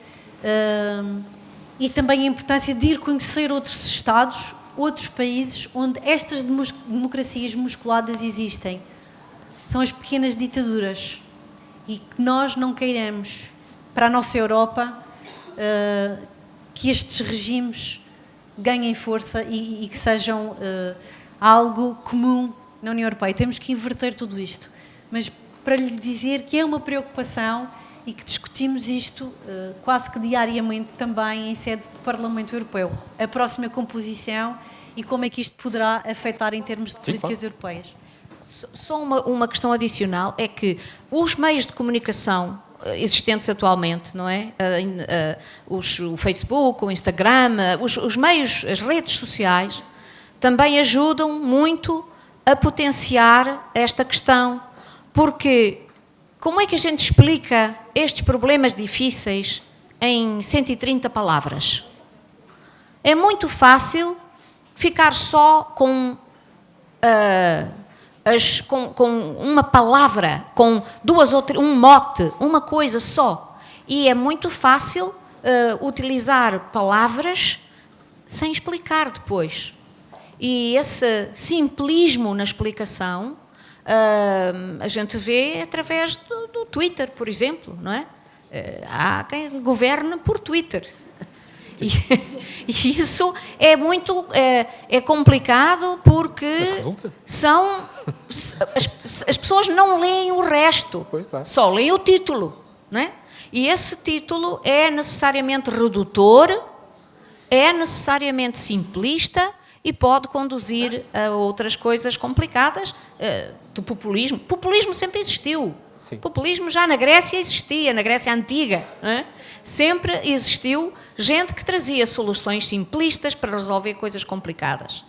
[SPEAKER 6] E também a importância de ir conhecer outros Estados, outros países onde estas democracias musculadas existem. São as pequenas ditaduras. E que nós não queiramos para a nossa Europa que estes regimes ganhem força e que sejam algo comum na União Europeia. Temos que inverter tudo isto. Mas para lhe dizer que é uma preocupação e que discutimos isto quase que diariamente também em sede do Parlamento Europeu. A próxima composição e como é que isto poderá afetar em termos de políticas europeias.
[SPEAKER 7] Só uma questão adicional é que os meios de comunicação existentes atualmente, não é? O Facebook, o Instagram, os meios, as redes sociais, também ajudam muito a potenciar esta questão, porque como é que a gente explica estes problemas difíceis em 130 palavras? É muito fácil ficar só com uma palavra, com duas ou três, um mote, uma coisa só. E é muito fácil utilizar palavras sem explicar depois. E esse simplismo na explicação a gente vê através do Twitter, por exemplo, não é? Há quem governe por Twitter. E isso é muito complicado porque as pessoas não leem o resto, só leem o título, não é? E esse título é necessariamente redutor, é necessariamente simplista e pode conduzir a outras coisas complicadas do populismo. Populismo sempre existiu.
[SPEAKER 3] Sim.
[SPEAKER 7] Populismo já na Grécia existia, na Grécia Antiga. Não é? Sempre existiu gente que trazia soluções simplistas para resolver coisas complicadas.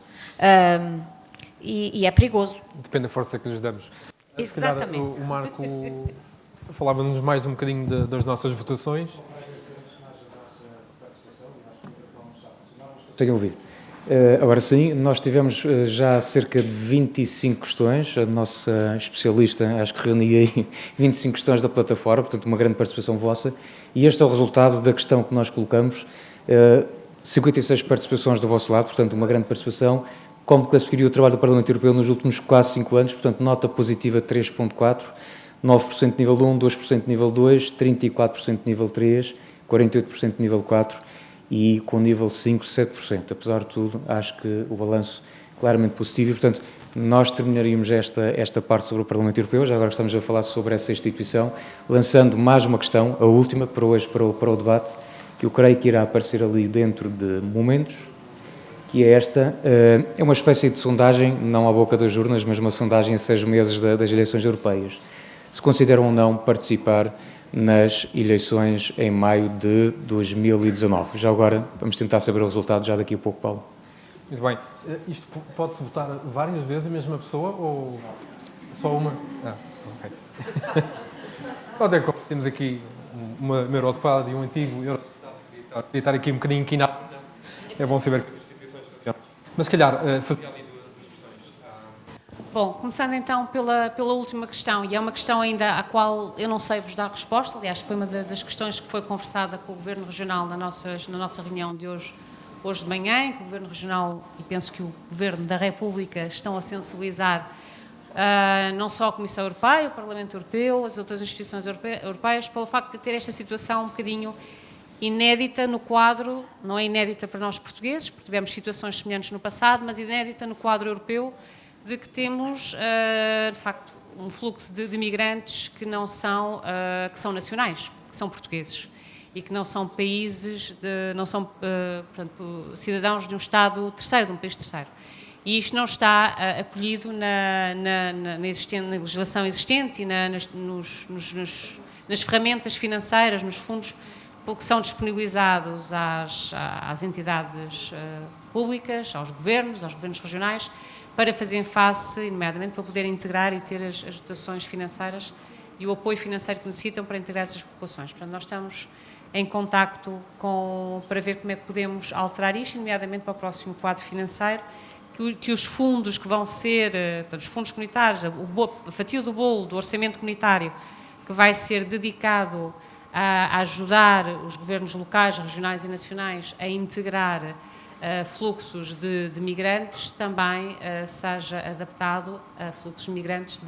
[SPEAKER 7] E é perigoso.
[SPEAKER 3] Depende da força que lhes damos.
[SPEAKER 7] Exatamente.
[SPEAKER 3] Se calhar, o Marco falava-nos mais um bocadinho das nossas votações.
[SPEAKER 2] Conseguem ouvir? Agora sim, nós tivemos já cerca de 25 questões, a nossa especialista acho que reunia aí 25 questões da plataforma, portanto uma grande participação vossa, e este é o resultado da questão que nós colocamos, 56 participações do vosso lado, portanto uma grande participação. Como classificaria o trabalho do Parlamento Europeu nos últimos quase 5 anos, portanto nota positiva 3.4, 9% de nível 1, 2% de nível 2, 34% de nível 3, 48% de nível 4, e com nível 5, 7%. Apesar de tudo, acho que o balanço é claramente positivo e, portanto, nós terminaríamos esta parte sobre o Parlamento Europeu, já agora estamos a falar sobre essa instituição, lançando mais uma questão, a última, para hoje, para o debate, que eu creio que irá aparecer ali dentro de momentos, que é esta, é uma espécie de sondagem, não à boca das urnas, mas uma sondagem a 6 meses das eleições europeias. Se consideram ou não participar nas eleições em maio de 2019. Já agora vamos tentar saber o resultado já daqui a pouco, Paulo.
[SPEAKER 3] Muito bem. Isto pode-se votar várias vezes a mesma pessoa ou só uma? Ok. Pode como temos aqui uma eurodeputada e um antigo eurodeputada que devia estar aqui um bocadinho inquinado. É bom saber que as instituições funcionam. Mas se calhar fazia ali duas questões.
[SPEAKER 4] Bom, começando então pela última questão, e é uma questão ainda à qual eu não sei vos dar resposta, aliás, foi uma das questões que foi conversada com o Governo Regional na nossa reunião de hoje de manhã, em que o Governo Regional, e penso que o Governo da República, estão a sensibilizar não só a Comissão Europeia, o Parlamento Europeu, as outras instituições europeias, pelo facto de ter esta situação um bocadinho inédita no quadro, não é inédita para nós portugueses, porque tivemos situações semelhantes no passado, mas inédita no quadro europeu, de que temos, de facto, um fluxo de migrantes que que são nacionais, que são portugueses e que não são países, não são, portanto, cidadãos de um Estado terceiro, de um país terceiro. E isto não está acolhido na legislação existente e nas ferramentas financeiras, nos fundos que são disponibilizados às entidades públicas, aos governos regionais, para fazerem face, nomeadamente, para poderem integrar e ter as dotações financeiras e o apoio financeiro que necessitam para integrar essas populações. Portanto, nós estamos em contacto para ver como é que podemos alterar isto, nomeadamente para o próximo quadro financeiro, que os fundos que vão ser, portanto, os fundos comunitários, a fatia do bolo do orçamento comunitário, que vai ser dedicado a ajudar os governos locais, regionais e nacionais a integrar fluxos de migrantes, também seja adaptado a fluxos migrantes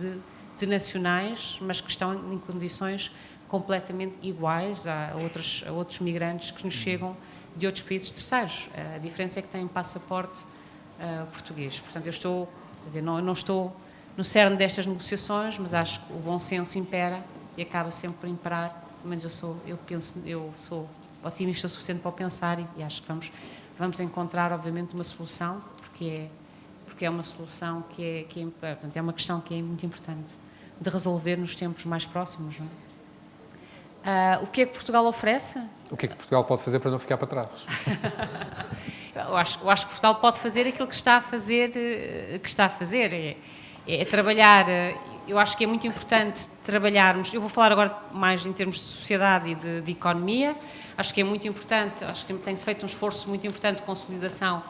[SPEAKER 4] de nacionais, mas que estão em condições completamente iguais a outros migrantes que nos chegam de outros países terceiros. A diferença é que têm passaporte português. Portanto, eu não estou no cerne destas negociações, mas acho que o bom senso impera e acaba sempre por imperar. Pelo menos eu sou otimista o suficiente para o pensar e acho que vamos encontrar, obviamente, uma solução, porque é uma solução portanto, é uma questão que é muito importante de resolver nos tempos mais próximos. Não é? O que é que Portugal oferece?
[SPEAKER 3] O que é que Portugal pode fazer para não ficar para trás?
[SPEAKER 4] Eu acho que Portugal pode fazer aquilo que está a fazer, é trabalhar. Eu acho que é muito importante trabalharmos. Eu vou falar agora mais em termos de sociedade e de economia. Acho que é muito importante, acho que tem-se feito um esforço muito importante de consolidação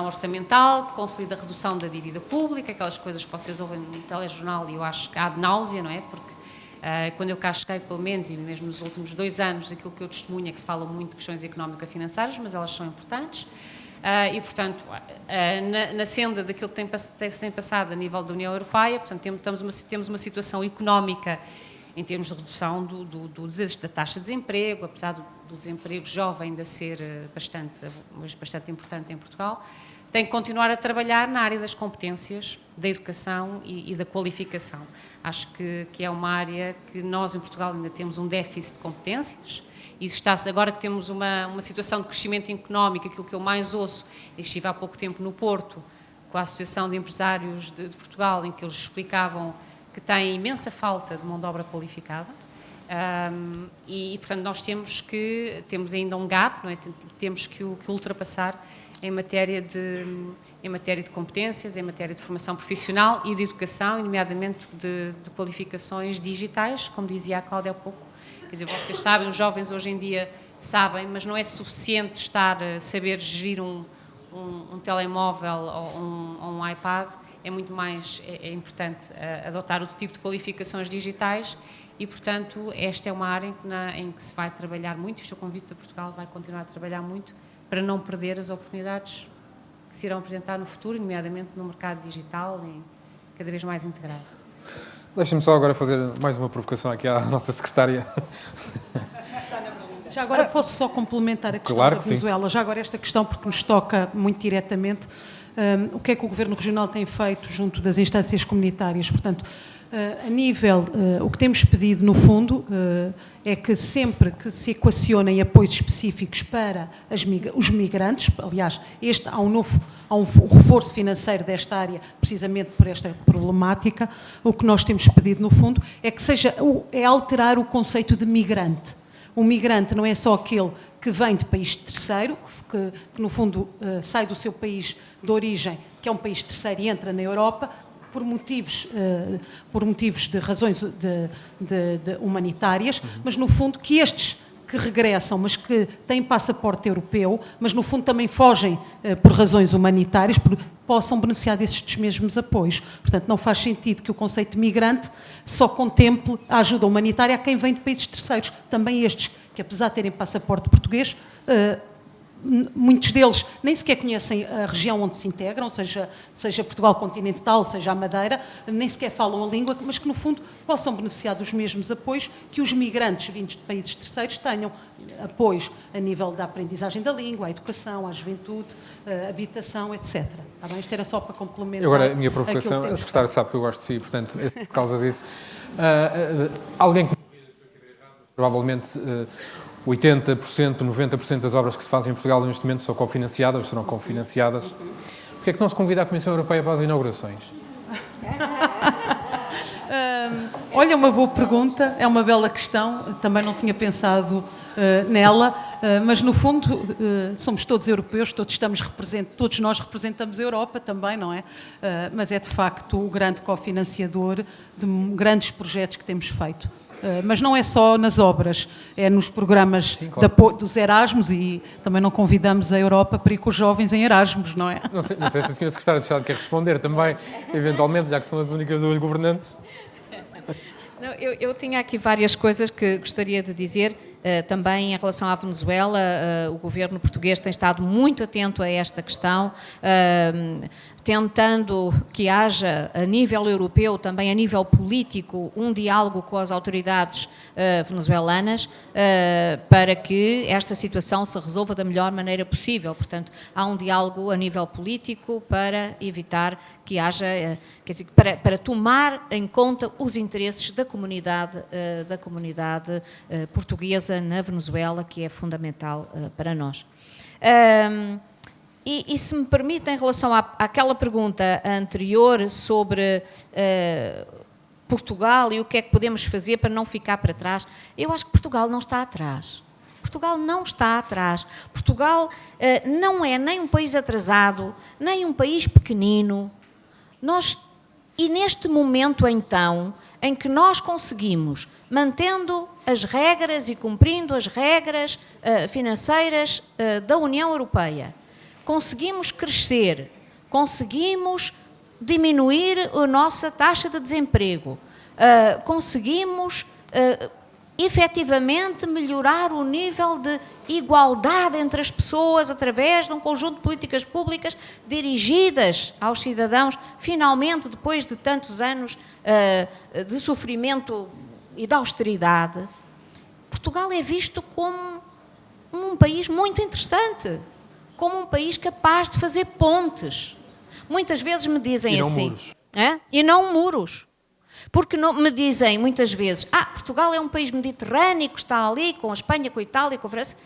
[SPEAKER 4] orçamental, de redução da dívida pública, aquelas coisas que vocês ouvem no telejornal e eu acho que há de náusea, não é? Porque quando eu cá cheguei, pelo menos, e mesmo nos últimos 2 anos, aquilo que eu testemunho é que se fala muito de questões económico-financeiras, mas elas são importantes. E, portanto, na senda daquilo que se tem passado a nível da União Europeia, portanto, temos uma situação económica em termos de redução da taxa de desemprego, apesar do desemprego jovem ainda ser bastante importante em Portugal, tem que continuar a trabalhar na área das competências, da educação e da qualificação. Acho que é uma área que nós em Portugal ainda temos um déficit de competências. E agora que temos uma situação de crescimento económico, aquilo que eu mais ouço, e estive há pouco tempo no Porto, com a Associação de Empresários de Portugal, em que eles explicavam que tem imensa falta de mão de obra qualificada. Portanto, nós temos ainda um gap, não é? Temos que o ultrapassar em matéria de competências, em matéria de formação profissional e de educação, e nomeadamente de qualificações digitais, como dizia a Cláudia há pouco. Quer dizer, vocês sabem, os jovens hoje em dia sabem, mas não é suficiente saber gerir um telemóvel ou um iPad. É muito mais importante adotar outro tipo de qualificações digitais e, portanto, esta é uma área em que se vai trabalhar muito. Este é o convite a Portugal, vai continuar a trabalhar muito para não perder as oportunidades que se irão apresentar no futuro, nomeadamente no mercado digital e cada vez mais integrado.
[SPEAKER 3] Deixem-me só agora fazer mais uma provocação aqui à nossa secretária.
[SPEAKER 5] Já agora posso só complementar a questão da Venezuela, já agora esta questão porque nos toca muito diretamente. O que é que o Governo Regional tem feito junto das instâncias comunitárias? Portanto, a nível, o que temos pedido no fundo é que sempre que se equacionem apoios específicos para os migrantes, aliás, há um reforço financeiro desta área, precisamente por esta problemática, o que nós temos pedido no fundo é que é alterar o conceito de migrante. O migrante não é só aquele que vem de país terceiro, que no fundo sai do seu país de origem, que é um país terceiro e entra na Europa, por motivos de razões humanitárias, mas no fundo que estes que regressam, mas que têm passaporte europeu, mas no fundo também fogem por razões humanitárias, possam beneficiar destes mesmos apoios. Portanto, não faz sentido que o conceito de migrante só contemple a ajuda humanitária a quem vem de países terceiros. Também estes, que apesar de terem passaporte português, muitos deles nem sequer conhecem a região onde se integram, seja Portugal continental, seja a Madeira, nem sequer falam a língua, mas que no fundo possam beneficiar dos mesmos apoios que os migrantes vindos de países terceiros tenham, apoios a nível da aprendizagem da língua, à educação, à juventude, à habitação, etc. Está bem? Isto era só para complementar.
[SPEAKER 3] Agora, a minha provocação, a secretária sabe que eu gosto de si, portanto, é por causa disso. Alguém que provavelmente 80%, 90% das obras que se fazem em Portugal neste momento são cofinanciadas, serão cofinanciadas. Porquê é que não se convida a Comissão Europeia para as inaugurações?
[SPEAKER 5] Olha, uma boa pergunta, é uma bela questão, também não tinha pensado nela, mas no fundo somos todos europeus, todos nós representamos a Europa também, não é? Mas é de facto o grande cofinanciador de grandes projetos que temos feito. Mas não é só nas obras, é nos programas de apoio dos Erasmus e também não convidamos a Europa para ir com os jovens em Erasmus, não é?
[SPEAKER 3] Não sei se a senhora secretária de Estado quer responder também, eventualmente, já que são as únicas duas governantes.
[SPEAKER 7] Não, eu tinha aqui várias coisas que gostaria de dizer. Também em relação à Venezuela, o governo português tem estado muito atento a esta questão, tentando que haja a nível europeu, também a nível político, um diálogo com as autoridades venezuelanas para que esta situação se resolva da melhor maneira possível. Portanto, há um diálogo a nível político para evitar que haja, quer dizer, para tomar em conta os interesses da comunidade portuguesa na Venezuela, que é fundamental para nós. E se me permite, em relação àquela pergunta anterior sobre Portugal e o que é que podemos fazer para não ficar para trás, eu acho que Portugal não está atrás. Portugal não está atrás. Portugal não é nem um país atrasado, nem um país pequenino. E neste momento, então, em que nós conseguimos, mantendo as regras e cumprindo as regras financeiras da União Europeia, conseguimos crescer, conseguimos diminuir a nossa taxa de desemprego, conseguimos efetivamente melhorar o nível de igualdade entre as pessoas através de um conjunto de políticas públicas dirigidas aos cidadãos, finalmente, depois de tantos anos de sofrimento e da austeridade, Portugal é visto como um país muito interessante, como um país capaz de fazer pontes. Muitas vezes me dizem
[SPEAKER 3] e não
[SPEAKER 7] assim...
[SPEAKER 3] Muros.
[SPEAKER 7] E não muros. Porque não, me dizem muitas vezes, Portugal é um país mediterrâneo, que está ali com a Espanha, com a Itália, com a França.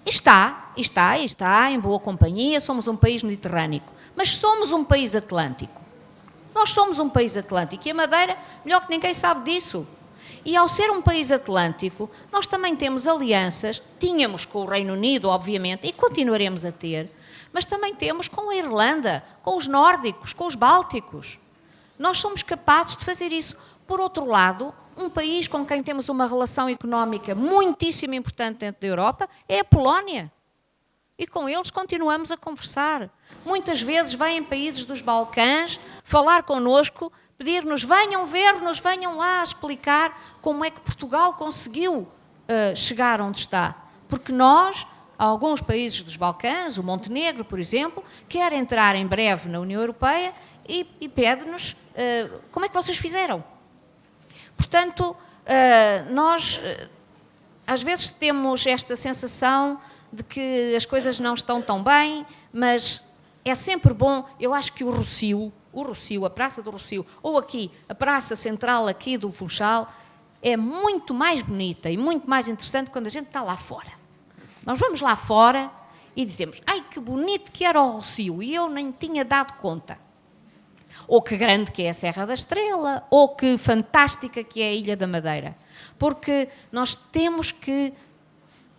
[SPEAKER 7] Está em boa companhia, somos um país mediterrâneo. Mas somos um país atlântico. Nós somos um país atlântico e a Madeira, melhor que ninguém, sabe disso. E ao ser um país atlântico, nós também temos alianças, tínhamos com o Reino Unido, obviamente, e continuaremos a ter, mas também temos com a Irlanda, com os nórdicos, com os bálticos. Nós somos capazes de fazer isso. Por outro lado, um país com quem temos uma relação económica muitíssimo importante dentro da Europa é a Polónia. E com eles continuamos a conversar. Muitas vezes vêm países dos Balcãs falar connosco, pedir-nos, venham ver-nos, venham lá explicar como é que Portugal conseguiu chegar onde está. Porque nós, alguns países dos Balcãs, o Montenegro, por exemplo, quer entrar em breve na União Europeia e pede-nos como é que vocês fizeram. Portanto, nós às vezes temos esta sensação de que as coisas não estão tão bem, mas é sempre bom. Eu acho que o Rossio, a Praça do Rossio, ou aqui, a Praça Central aqui do Funchal, é muito mais bonita e muito mais interessante quando a gente está lá fora. Nós vamos lá fora e dizemos, ai, que bonito que era o Rossio, e eu nem tinha dado conta. Ou que grande que é a Serra da Estrela, ou que fantástica que é a Ilha da Madeira. Porque nós temos que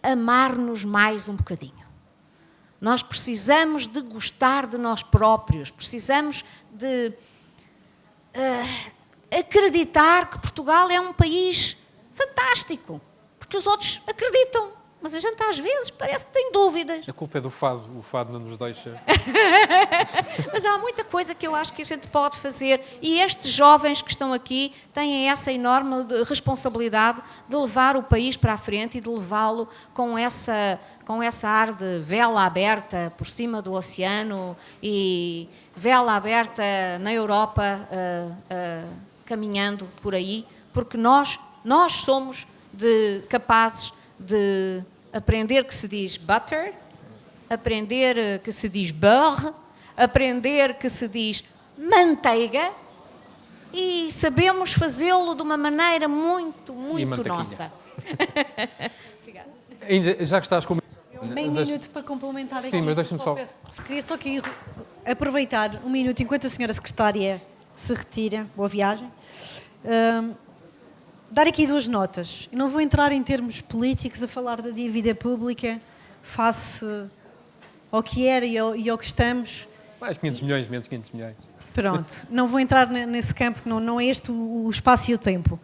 [SPEAKER 7] amar-nos mais um bocadinho. Nós precisamos de gostar de nós próprios, precisamos de acreditar que Portugal é um país fantástico, porque os outros acreditam, mas a gente às vezes parece que tem dúvidas.
[SPEAKER 3] A culpa é do fado, o fado não nos deixa...
[SPEAKER 7] Mas há muita coisa que eu acho que a gente pode fazer e estes jovens que estão aqui têm essa enorme responsabilidade de levar o país para a frente e de levá-lo com essa ar de vela aberta por cima do oceano e vela aberta na Europa, caminhando por aí, porque nós somos capazes de aprender que se diz butter, aprender que se diz beurre, aprender que se diz manteiga e sabemos fazê-lo de uma maneira muito nossa. Obrigada.
[SPEAKER 3] Ainda, já que estás com...
[SPEAKER 6] Meio minuto para complementar aqui.
[SPEAKER 3] Sim, mas deixa-me só...
[SPEAKER 6] Queria só aqui aproveitar um minuto enquanto a senhora secretária se retira. Boa viagem. Dar aqui duas notas. Eu não vou entrar em termos políticos a falar da dívida pública face ao que era e ao que estamos.
[SPEAKER 3] Mais 500 milhões, menos 500 milhões.
[SPEAKER 6] Pronto, não vou entrar nesse campo, não é este o espaço e o tempo.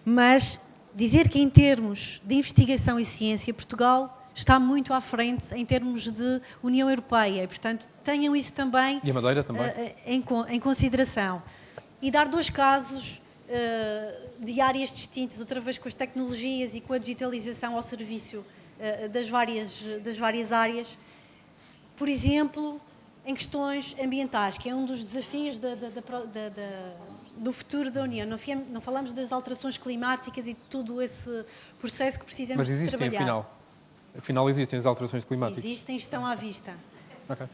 [SPEAKER 6] Mas dizer que em termos de investigação e ciência, Portugal está muito à frente em termos de União Europeia. E, portanto, tenham isso também,
[SPEAKER 3] e a Madeira também.
[SPEAKER 6] Em consideração. E dar dois casos de áreas distintas, outra vez com as tecnologias e com a digitalização ao serviço das várias áreas. Por exemplo, em questões ambientais, que é um dos desafios do futuro da União. Não falamos das alterações climáticas e de todo esse processo que precisamos de trabalhar.
[SPEAKER 3] Mas existem, afinal existem as alterações climáticas?
[SPEAKER 6] Existem, estão à vista.
[SPEAKER 3] Ok.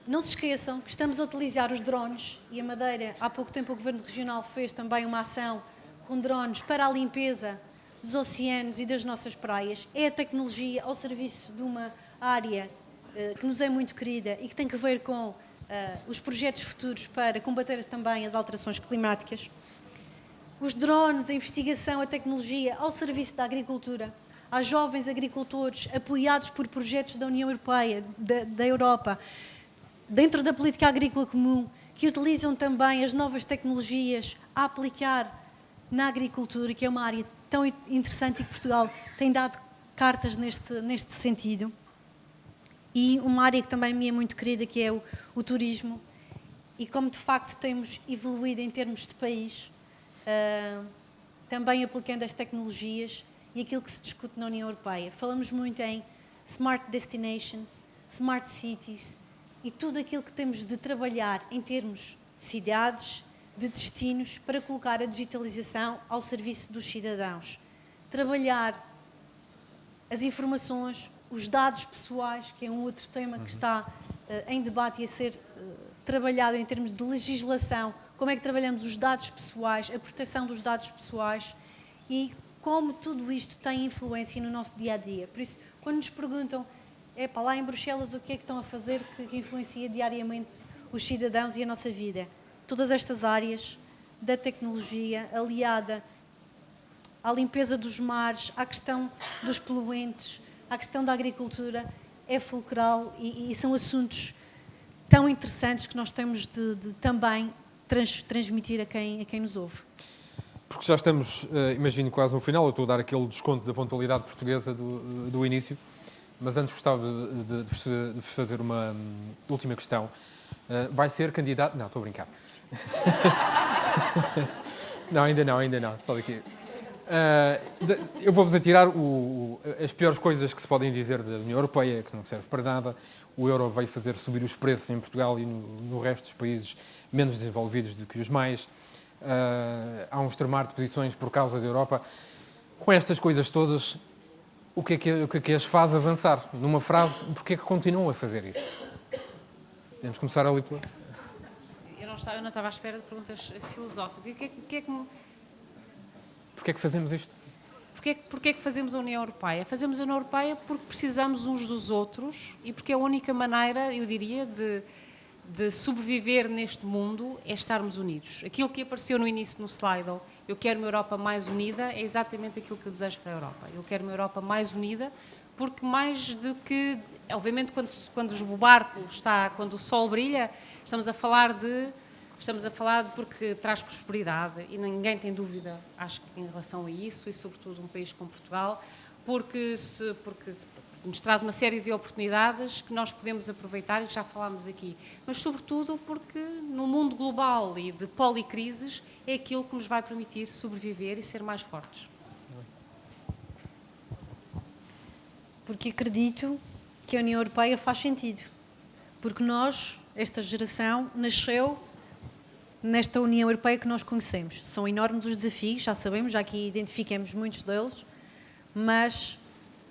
[SPEAKER 6] Não se esqueçam que estamos a utilizar os drones e a Madeira, há pouco tempo o Governo Regional fez também uma ação com drones para a limpeza dos oceanos e das nossas praias. É a tecnologia ao serviço de uma área que nos é muito querida e que tem que ver com os projetos futuros para combater também as alterações climáticas. Os drones, a investigação, a tecnologia ao serviço da agricultura. Há jovens agricultores apoiados por projetos da União Europeia, da Europa, dentro da política agrícola comum, que utilizam também as novas tecnologias a aplicar na agricultura, que é uma área tão interessante e que Portugal tem dado cartas neste sentido. E uma área que também me é muito querida, que é o turismo. E como de facto temos evoluído em termos de país, também aplicando as tecnologias e aquilo que se discute na União Europeia. Falamos muito em smart destinations, smart cities e tudo aquilo que temos de trabalhar em termos de cidades, de destinos para colocar a digitalização ao serviço dos cidadãos. Trabalhar as informações, os dados pessoais, que é um outro tema que está em debate e a ser trabalhado em termos de legislação, como é que trabalhamos os dados pessoais, a proteção dos dados pessoais e como tudo isto tem influência no nosso dia-a-dia. Por isso, quando nos perguntam, lá em Bruxelas, o que é que estão a fazer que influencia diariamente os cidadãos e a nossa vida? Todas estas áreas da tecnologia, aliada à limpeza dos mares, à questão dos poluentes, à questão da agricultura, é fulcral e são assuntos tão interessantes que nós temos de também transmitir a quem nos ouve.
[SPEAKER 3] Porque já estamos, imagino, quase no final. Eu estou a dar aquele desconto da pontualidade portuguesa do início, mas antes gostava de fazer uma última questão. Vai ser candidato... Não, estou a brincar. Não, ainda não. Só daqui. Eu vou-vos atirar as piores coisas que se podem dizer da União Europeia, que não serve para nada. O euro veio fazer subir os preços em Portugal e no resto dos países menos desenvolvidos do que os mais. Há um extremar de posições por causa da Europa. Com estas coisas todas, o que é que as faz avançar? Numa frase, porquê é que continuam a fazer isto? Podemos começar ali pela...
[SPEAKER 4] Eu não estava à espera de perguntas filosóficas.
[SPEAKER 3] Porquê é que fazemos isto?
[SPEAKER 4] Porquê é que fazemos a União Europeia? Fazemos a União Europeia porque precisamos uns dos outros e porque a única maneira, eu diria, de sobreviver neste mundo é estarmos unidos. Aquilo que apareceu no início no Slido, eu quero uma Europa mais unida, é exatamente aquilo que eu desejo para a Europa. Eu quero uma Europa mais unida porque mais do que... Obviamente, quando o barco está... Quando o sol brilha, estamos a falar porque traz prosperidade e ninguém tem dúvida, acho que em relação a isso, e sobretudo um país como Portugal, porque nos traz uma série de oportunidades que nós podemos aproveitar e que já falámos aqui, mas sobretudo porque no mundo global e de policrises é aquilo que nos vai permitir sobreviver e ser mais fortes.
[SPEAKER 6] Porque acredito que a União Europeia faz sentido, porque esta geração, nasceu nesta União Europeia que nós conhecemos. São enormes os desafios, já sabemos, já aqui identificamos muitos deles, mas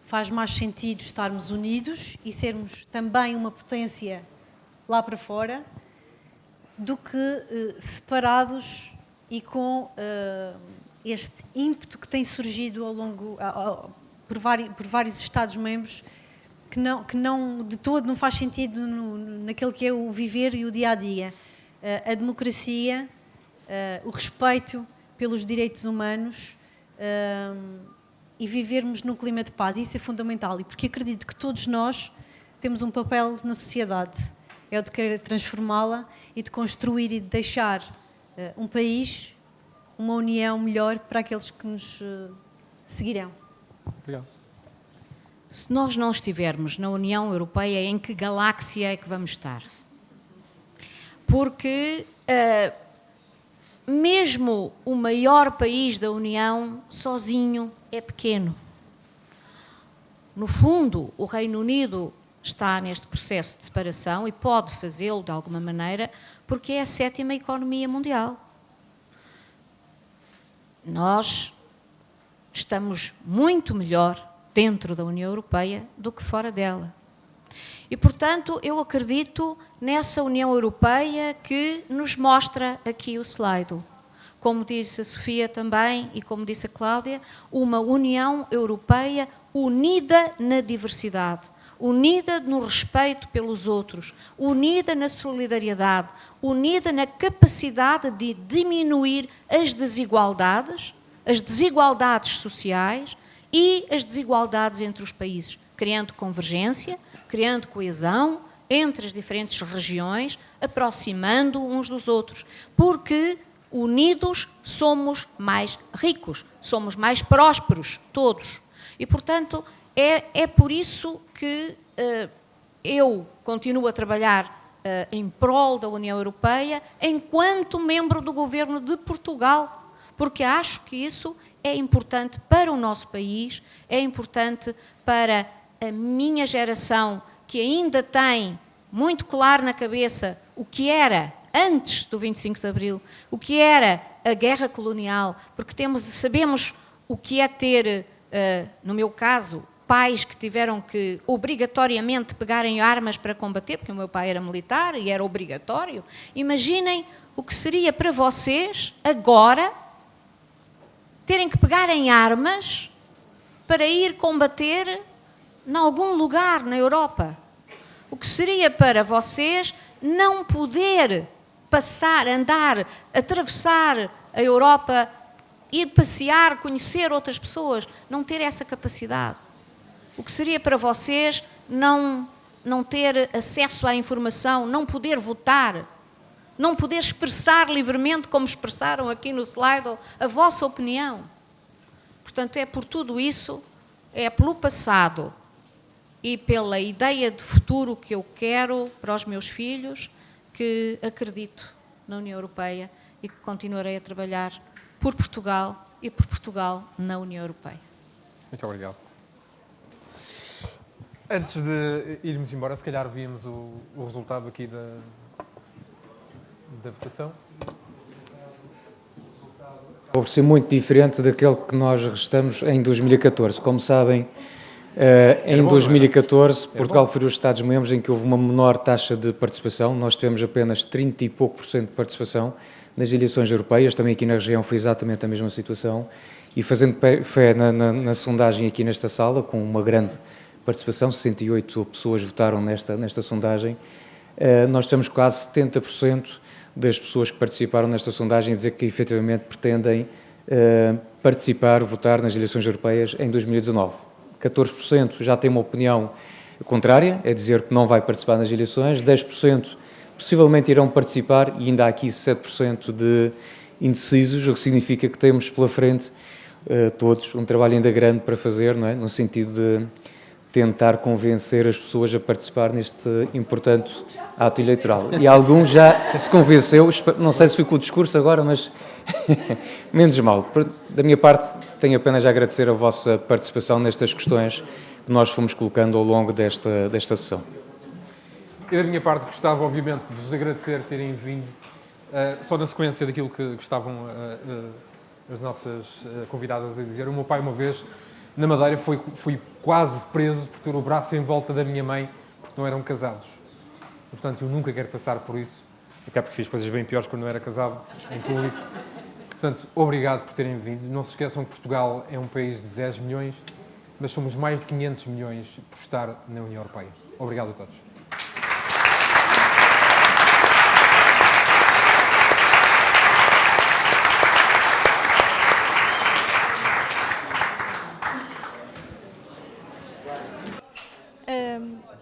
[SPEAKER 6] faz mais sentido estarmos unidos e sermos também uma potência lá para fora do que separados e com este ímpeto que tem surgido por vários Estados-membros que não de todo não faz sentido naquele que é o viver e o dia-a-dia. A democracia, o respeito pelos direitos humanos e vivermos num clima de paz. Isso é fundamental e porque acredito que todos nós temos um papel na sociedade. É o de querer transformá-la e de construir e de deixar um país, uma união melhor para aqueles que nos seguirão.
[SPEAKER 3] Obrigado.
[SPEAKER 7] Se nós não estivermos na União Europeia, em que galáxia é que vamos estar? Porque mesmo o maior país da União, sozinho, é pequeno. No fundo, o Reino Unido está neste processo de separação e pode fazê-lo de alguma maneira, porque é a 7ª economia mundial. Nós estamos muito melhor dentro da União Europeia do que fora dela. E, portanto, eu acredito nessa União Europeia que nos mostra aqui o slide. Como disse a Sofia também e como disse a Cláudia, uma União Europeia unida na diversidade, unida no respeito pelos outros, unida na solidariedade, unida na capacidade de diminuir as desigualdades sociais e as desigualdades entre os países, criando convergência, criando coesão entre as diferentes regiões, aproximando uns dos outros, porque unidos somos mais ricos, somos mais prósperos, todos. E, portanto, é por isso que eu continuo a trabalhar em prol da União Europeia enquanto membro do governo de Portugal, porque acho que isso é importante para o nosso país, é importante para a minha geração, que ainda tem muito claro na cabeça o que era antes do 25 de Abril, o que era a guerra colonial, porque sabemos o que é ter, no meu caso, pais que tiveram que obrigatoriamente pegarem armas para combater, porque o meu pai era militar e era obrigatório. Imaginem o que seria para vocês, agora, terem que pegar em armas para ir combater em algum lugar na Europa. O que seria para vocês não poder passar, andar, atravessar a Europa, ir passear, conhecer outras pessoas, não ter essa capacidade. O que seria para vocês não ter acesso à informação, não poder votar, não poder expressar livremente, como expressaram aqui no slide, a vossa opinião. Portanto, é por tudo isso, é pelo passado e pela ideia de futuro que eu quero para os meus filhos, que acredito na União Europeia e que continuarei a trabalhar por Portugal e por Portugal na União Europeia.
[SPEAKER 3] Muito obrigado. Antes de irmos embora, se calhar víamos o resultado aqui da votação.
[SPEAKER 2] Por ser muito diferente daquele que nós restamos em 2014. Como sabem, em 2014, Portugal foi um dos Estados-membros em que houve uma menor taxa de participação. Nós tivemos apenas 30 e pouco % de participação nas eleições europeias. Também aqui na região foi exatamente a mesma situação. E fazendo fé na sondagem aqui nesta sala, com uma grande participação, 68 pessoas votaram nesta sondagem, nós temos quase 70% das pessoas que participaram nesta sondagem a dizer que efetivamente pretendem participar, votar nas eleições europeias em 2019. 14% já tem uma opinião contrária, é dizer que não vai participar nas eleições, 10% possivelmente irão participar e ainda há aqui 7% de indecisos, o que significa que temos pela frente todos um trabalho ainda grande para fazer, não é? No sentido de tentar convencer as pessoas a participar neste importante ato eleitoral. E alguns já se convenceu, não sei se foi com o discurso agora, mas menos mal. Da minha parte, tenho apenas a agradecer a vossa participação nestas questões que nós fomos colocando ao longo desta sessão.
[SPEAKER 3] E da minha parte, gostava, obviamente, de vos agradecer terem vindo, só na sequência daquilo que estavam as nossas convidadas a dizer. O meu pai, uma vez, na Madeira, fui quase preso por ter o braço em volta da minha mãe, porque não eram casados. E, portanto, eu nunca quero passar por isso, até porque fiz coisas bem piores quando não era casado, em público. Portanto, obrigado por terem vindo. Não se esqueçam que Portugal é um país de 10 milhões, mas somos mais de 500 milhões por estar na União Europeia. Obrigado a todos.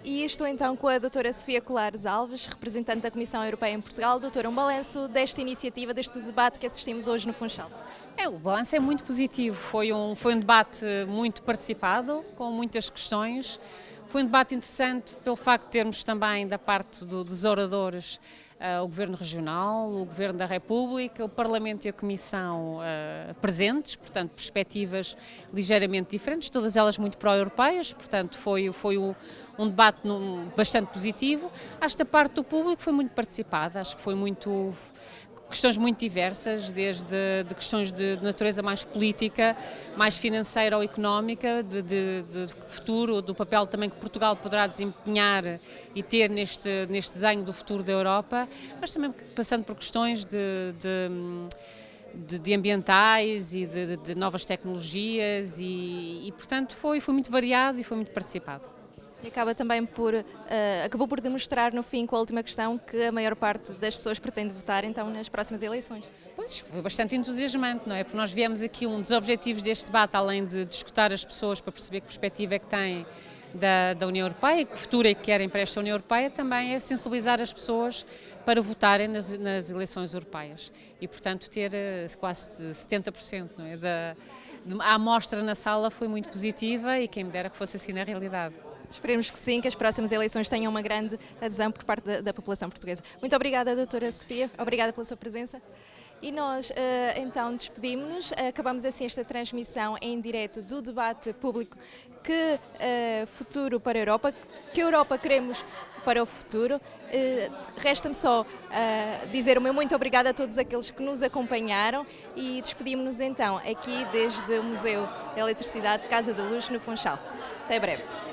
[SPEAKER 1] E estou então com a doutora Sofia Colares Alves, representante da Comissão Europeia em Portugal. Doutora, um balanço desta iniciativa, deste debate que assistimos hoje no Funchal.
[SPEAKER 4] O balanço é muito positivo. Foi um debate muito participado, com muitas questões. Foi um debate interessante pelo facto de termos também da parte dos oradores o Governo Regional, o Governo da República, o Parlamento e a Comissão presentes, portanto, perspectivas ligeiramente diferentes, todas elas muito pró-europeias, portanto, foi um debate bastante positivo. Acho que a parte do público foi muito participada, acho que foi questões muito diversas, desde de questões de natureza mais política, mais financeira ou económica, de futuro, do papel também que Portugal poderá desempenhar e ter neste desenho do futuro da Europa, mas também passando por questões de ambientais e de novas tecnologias e portanto, foi muito variado e foi muito participado.
[SPEAKER 1] E acabou por demonstrar no fim, com a última questão, que a maior parte das pessoas pretende votar então nas próximas eleições.
[SPEAKER 4] Pois, foi bastante entusiasmante, não é? Porque nós viemos aqui, um dos objetivos deste debate, além de escutar as pessoas para perceber que perspectiva é que têm da União Europeia, que futuro é que querem para esta União Europeia, também é sensibilizar as pessoas para votarem nas eleições europeias. E, portanto, ter quase 70%, não é? A amostra na sala foi muito positiva e quem me dera que fosse assim na realidade.
[SPEAKER 1] Esperemos que sim, que as próximas eleições tenham uma grande adesão por parte da população portuguesa. Muito obrigada, doutora Sofia, obrigada pela sua presença. E nós, então, despedimos-nos, acabamos assim esta transmissão em direto do debate público Que Futuro para a Europa, que Europa queremos para o futuro. Resta-me só dizer o meu muito obrigado a todos aqueles que nos acompanharam e despedimos-nos então aqui desde o Museu da Eletricidade Casa da Luz no Funchal. Até breve.